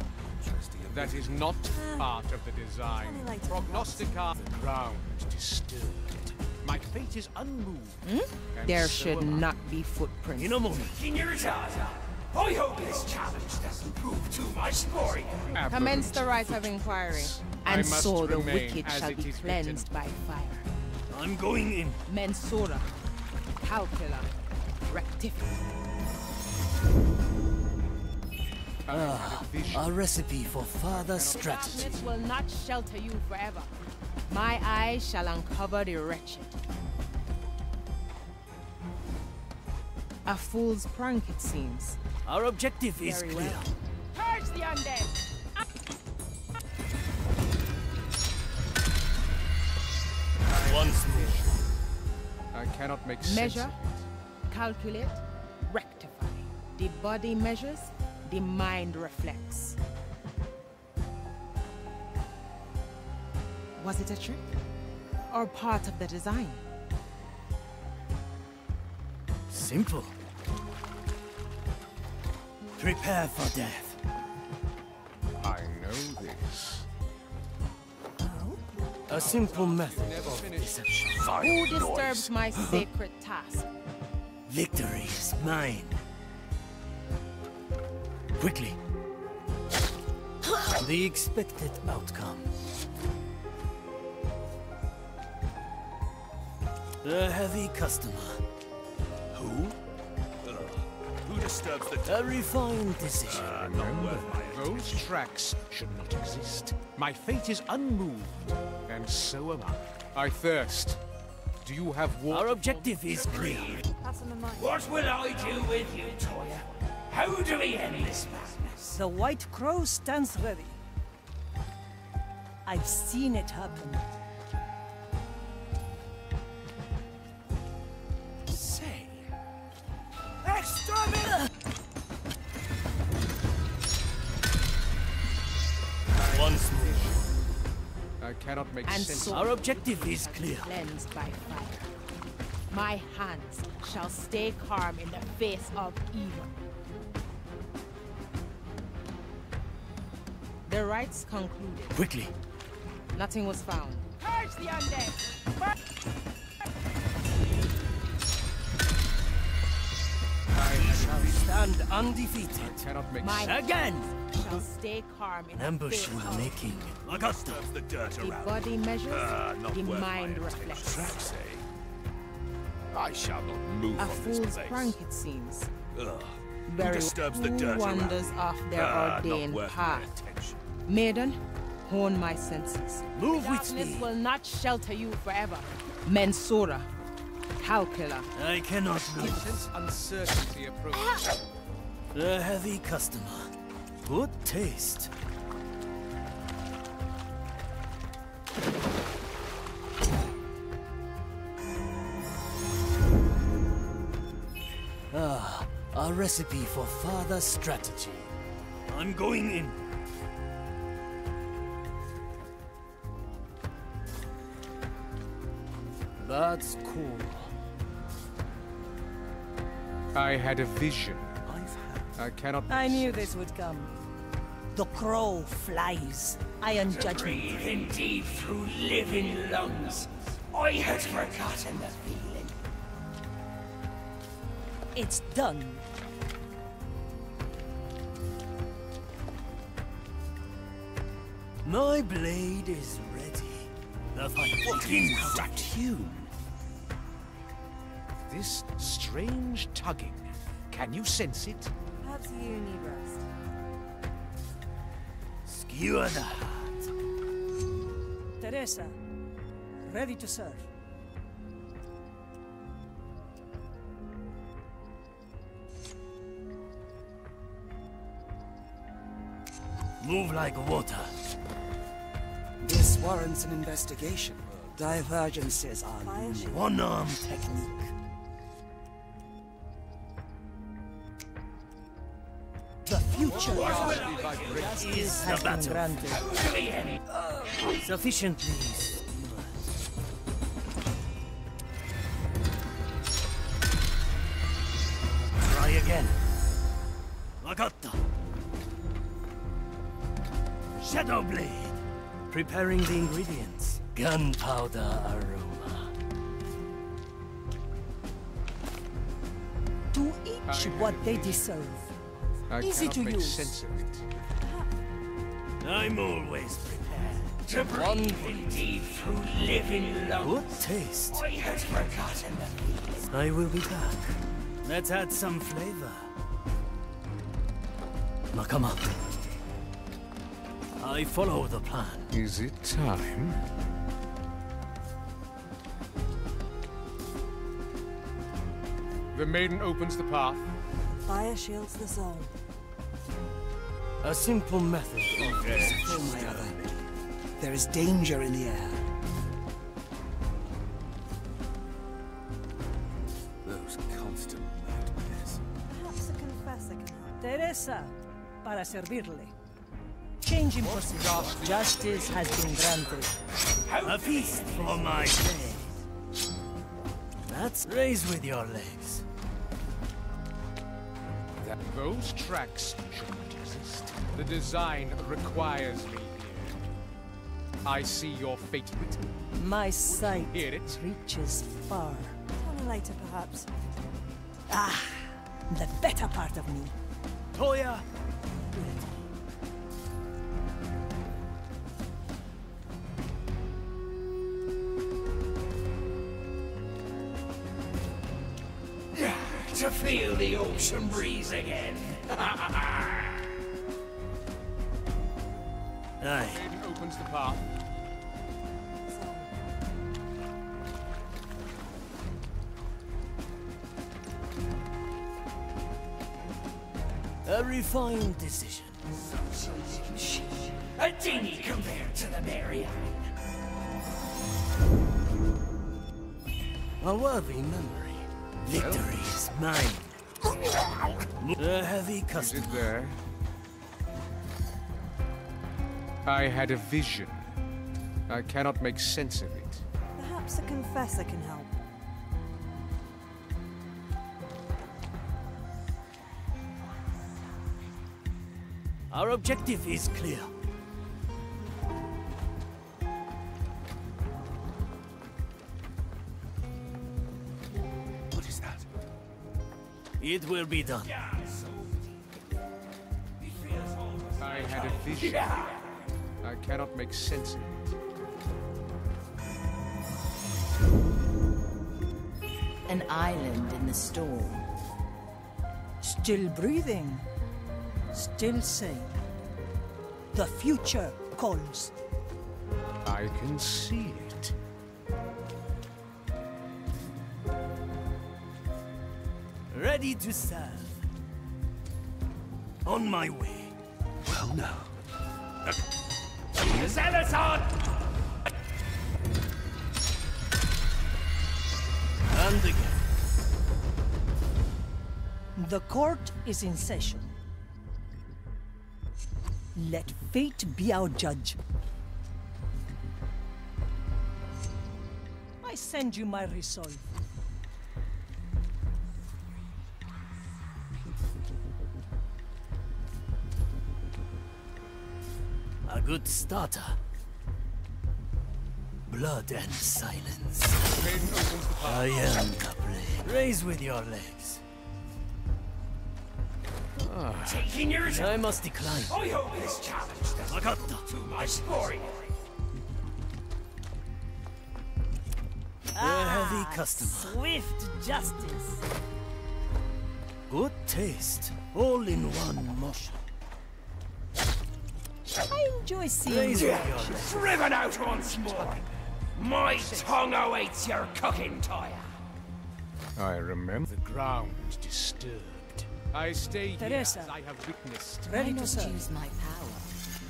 That is not part of the design. Tell me later, Prognostica, the ground disturbed. My fate is unmoved. And There so should am I. not be footprints. In a moment. In your time. I hope this challenge doesn't prove too much for you. Commence the right of inquiry. And so the wicked shall be cleansed by fire. I'm going in. Mensura, calcula, rectifica. A recipe for further strategy. Darkness will not shelter you forever. My eyes shall uncover the wretched. A fool's prank, it seems. Our objective is Very clear. well. Purge the undead! Once more. I cannot make Measure, sense. calculate, rectify. The body measures, the mind reflects. Was it a trick? Or part of the design? Simple. Prepare for death. I know this. A simple method of deception. Who disturbs my sacred task? Victory is mine. Quickly. The expected outcome. A heavy customer. Who? Who disturbs the... A refined decision. Remember, those tracks should not exist. My fate is unmoved, and so am I. I thirst. Do you have water? Our objective is clear. What will I do with you, Toya? How do we end this madness? The White Crow stands ready. I've seen it happen. Say. Exterminate! Once more. I cannot make And sense. so Our objective is clear. cleansed by fire. My hands shall stay calm in the face of evil. The rites concluded. Quickly. Nothing was found. Purge the undead! I shall stand undefeated. I cannot make My sense. Again! hands shall stay calm in An the ambush face in the of making. Augusta disturbs the dirt the around. body measures, Not the worth my mind attention. reflects. Tracks, eh? I shall not move A from this fool's place. prank, it seems. Ugh. Who Very disturbs the who dirt wanders around? off their Not ordained worth my path. attention. Maiden, hone my senses. Move with Darkness me. will not shelter you forever. Mensura, calcula. I cannot lose. Sense uncertainty approaches. A heavy customer. Good taste. A recipe for further strategy. I'm going in. That's cool. I had a vision. I cannot. I knew this would come. The crow flies. Iron judgment. Breathe in deep through living lungs. I had forgotten the feeling. It's done. My blade is ready. The fight begins. That tune? This strange tugging. Can you sense it? Perhaps you need rest. Skewer the heart. Teresa, ready to serve. Move like water. This warrants an investigation. Divergences are looming. One-arm technique. The future Is the has been battle. granted. Sufficiently. Try again. Wakatta. Shadow Blade. Preparing the ingredients. Gunpowder aroma. To each what they deserve. I Easy cannot to make use. sense of it. I'm always prepared to breathe in deep through living lungs. Good taste. I had forgotten the feeling. I will be back. Let's add some flavor. Now come on. I follow the plan. Is it time? The maiden opens the path. Fire shields the zone. A simple method of this. Oh, my other. There is danger in the air. Those constant nightmares. Perhaps a confessor can help. Teresa, para servirle. Change in position. Justice has been granted. A feast for my dead. That's raise with your legs. Those tracks should not exist. The design requires me here. I see your fate written. My sight Hear it? reaches far. Tell me later, perhaps. Ah, the better part of me. Toya, To feel the ocean breeze again. Aye. Maiden opens the path. A refined decision. A dinghy compared to the Marianne. A worthy memory. Victory is mine. A heavy Is custom. it there? I had a vision. I cannot make sense of it. Perhaps a confessor can help. Our objective is clear. What is that? It will be done. I had a vision. I cannot make sense of it. An island in the storm. Still breathing. Still sane. The future calls. I can see it. Ready to serve. On my way. Well, no. Zealoton! And again. The court is in session. Let fate be our judge. I send you my resolve. A good starter. Blood and silence. Maiden opens the path. I am the blade. Raise with your legs. Taking your time. I must decline. I hope this challenge doesn't Vakatta. look too much for you. A heavy customer. Swift justice. Good taste. All in one motion. I enjoy seeing Raise you. with your legs. Driven out once more. My tongue awaits your cooking, Toya. I remember the ground disturbed. I stay here Teresa. as I have witnessed. Ready Why to not serve. use my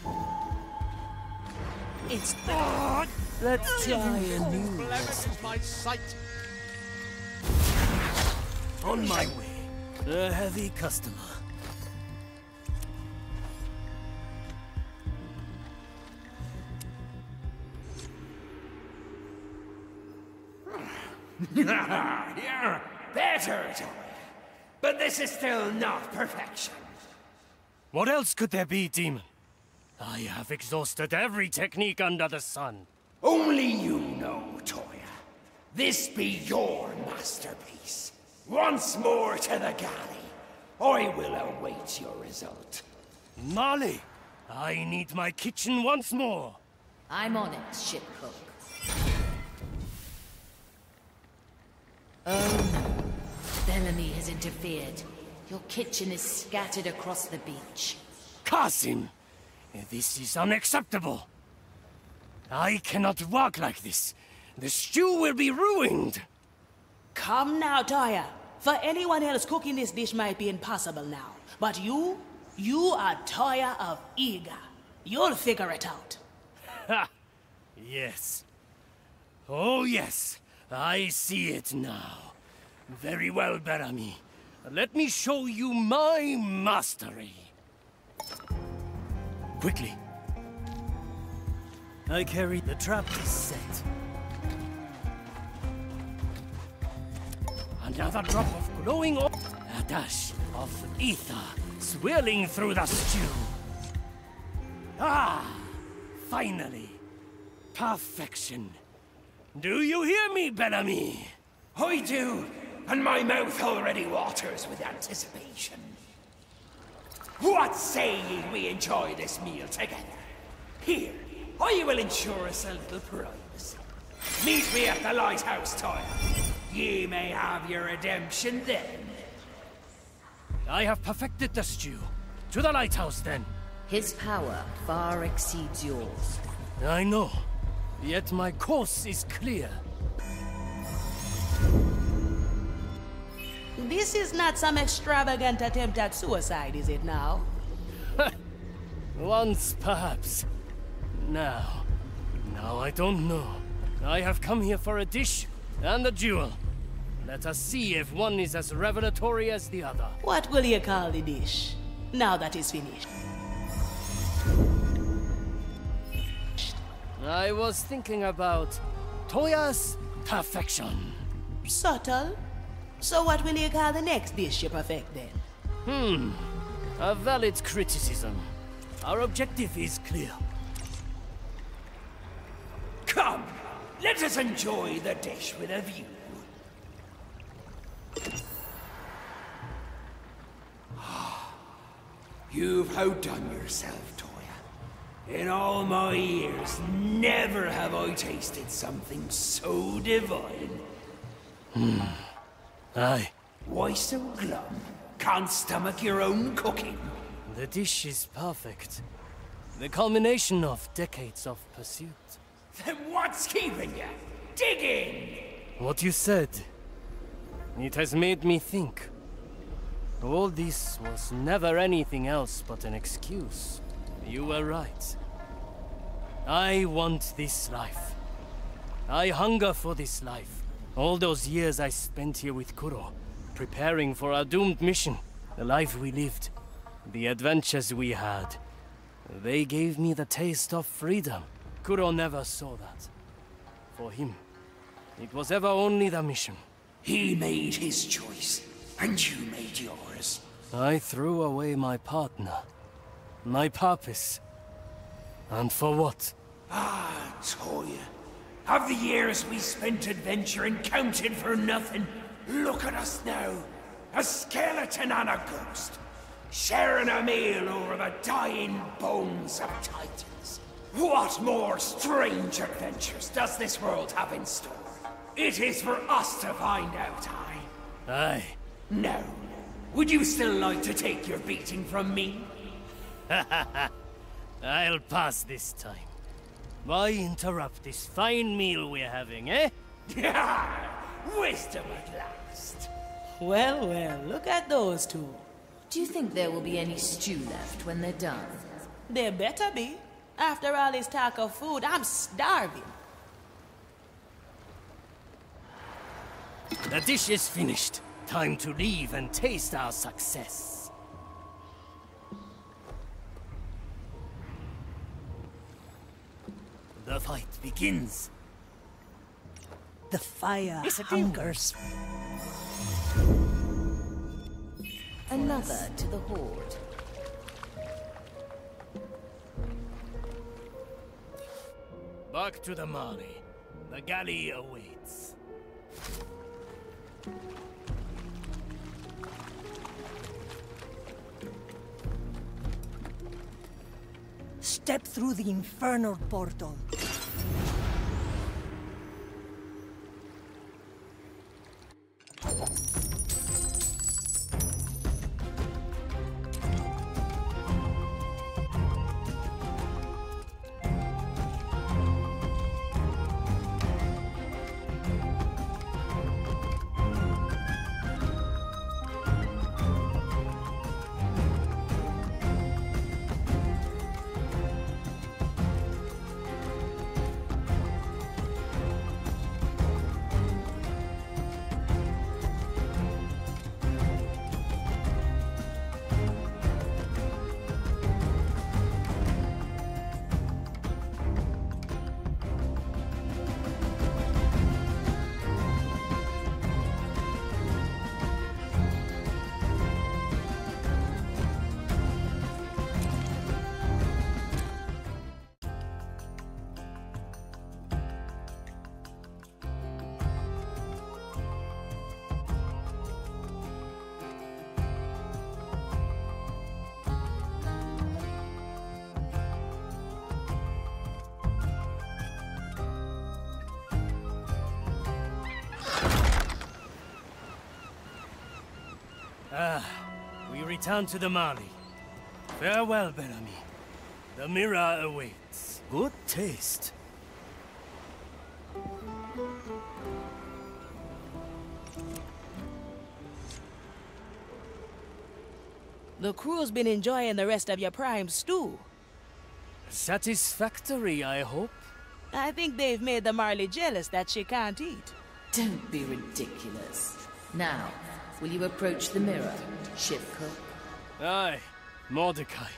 power? It's Let's try a new Blemishes my sight. On my way. A heavy customer. You're better, Toya. But this is still not perfection. What else could there be, demon? I have exhausted every technique under the sun. Only you know, Toya. This be your masterpiece. Once more to the galley. I will await your result. Marley, I need my kitchen once more. I'm on it, ship cook. Oh no. Bellamy has interfered. Your kitchen is scattered across the beach. Qasim, this is unacceptable. I cannot walk like this. The stew will be ruined. Come now, Toya. For anyone else, cooking this dish might be impossible now. But you are Toya of Iga. You'll figure it out. Ha! Yes. Oh yes, I see it now. Very well, Bellamy. Let me show you my mastery. Quickly. I carry the trap is set. Another drop of glowing oil. A dash of ether swirling through the stew. Ah! Finally. Perfection. Do you hear me, Bellamy? I do, and my mouth already waters with anticipation. What say ye we enjoy this meal together? Here, I will ensure us a little privacy. Meet me at the lighthouse, Toya. Ye may have your redemption then. I have perfected the stew. To the lighthouse, then. His power far exceeds yours. I know. Yet my course is clear. This is not some extravagant attempt at suicide, is it now? Once, perhaps. Now I don't know. I have come here for a dish and a jewel. Let us see if one is as revelatory as the other. What will you call the dish, now that it's finished? I was thinking about Toya's Perfection. Subtle. So what will you call the next dish you perfect then? A valid criticism. Our objective is clear. Come, let us enjoy the dish with a view. You've outdone yourself, Toya. In all my years, never have I tasted something so divine. Aye. Why so glum? Can't stomach your own cooking? The dish is perfect. The culmination of decades of pursuit. Then what's keeping you? Dig in! What you said. It has made me think. All this was never anything else but an excuse. You were right. I want this life. I hunger for this life. All those years I spent here with Kuro, preparing for our doomed mission. The life we lived. The adventures we had. They gave me the taste of freedom. Kuro never saw that. For him, it was ever only the mission. He made his choice, and you made yours. I threw away my partner. My purpose. And for what? Ah, Toya. Have the years we spent adventuring counted for nothing? Look at us now. A skeleton and a ghost. Sharing a meal over the dying bones of titans. What more strange adventures does this world have in store? It is for us to find out, Aye. No. Would you still like to take your beating from me? I'll pass this time. Why interrupt this fine meal we're having, eh? Wisdom at last. Well, look at those two. Do you think there will be any stew left when they're done? There better be. After all this talk of food, I'm starving. The dish is finished. Time to leave and taste our success. The fight begins. The fire hungers. Another to the horde. Back to the Mali. The galley awaits. Step through the infernal portal. We return to the Mali. Farewell, Bellamy. The mirror awaits. Good taste. The crew's been enjoying the rest of your prime stew. Satisfactory, I hope. I think they've made the Marley jealous that she can't eat. Don't be ridiculous. Now, will you approach the mirror, ship cook? Aye, Mordecai.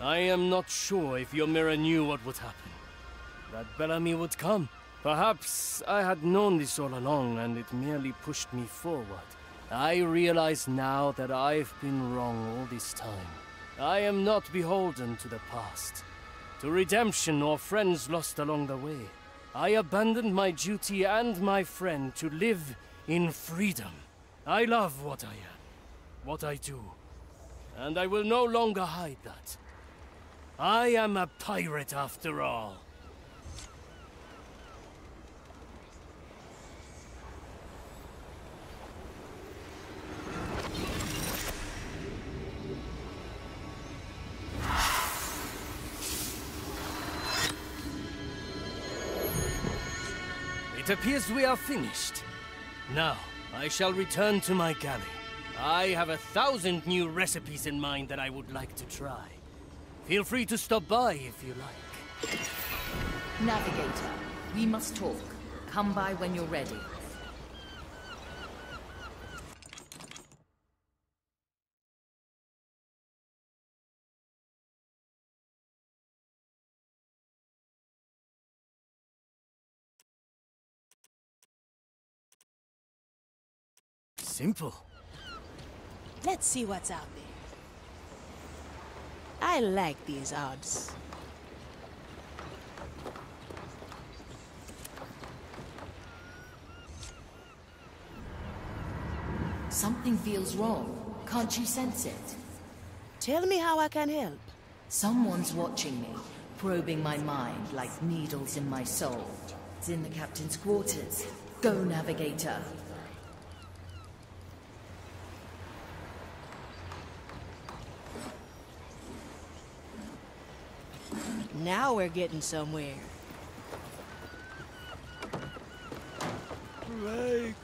I am not sure if your mirror knew what would happen. That Bellamy would come. Perhaps I had known this all along and it merely pushed me forward. I realize now that I've been wrong all this time. I am not beholden to the past, to redemption or friends lost along the way. I abandoned my duty and my friend to live in freedom. I love what I am, what I do, and I will no longer hide that. I am a pirate after all. It appears we are finished. Now, I shall return to my galley. I have 1,000 new recipes in mind that I would like to try. Feel free to stop by if you like. Navigator, we must talk. Come by when you're ready. Simple. Let's see what's out there. I like these odds. Something feels wrong. Can't you sense it? Tell me how I can help. Someone's watching me, probing my mind like needles in my soul. It's in the captain's quarters. Go, Navigator. Now we're getting somewhere. Break.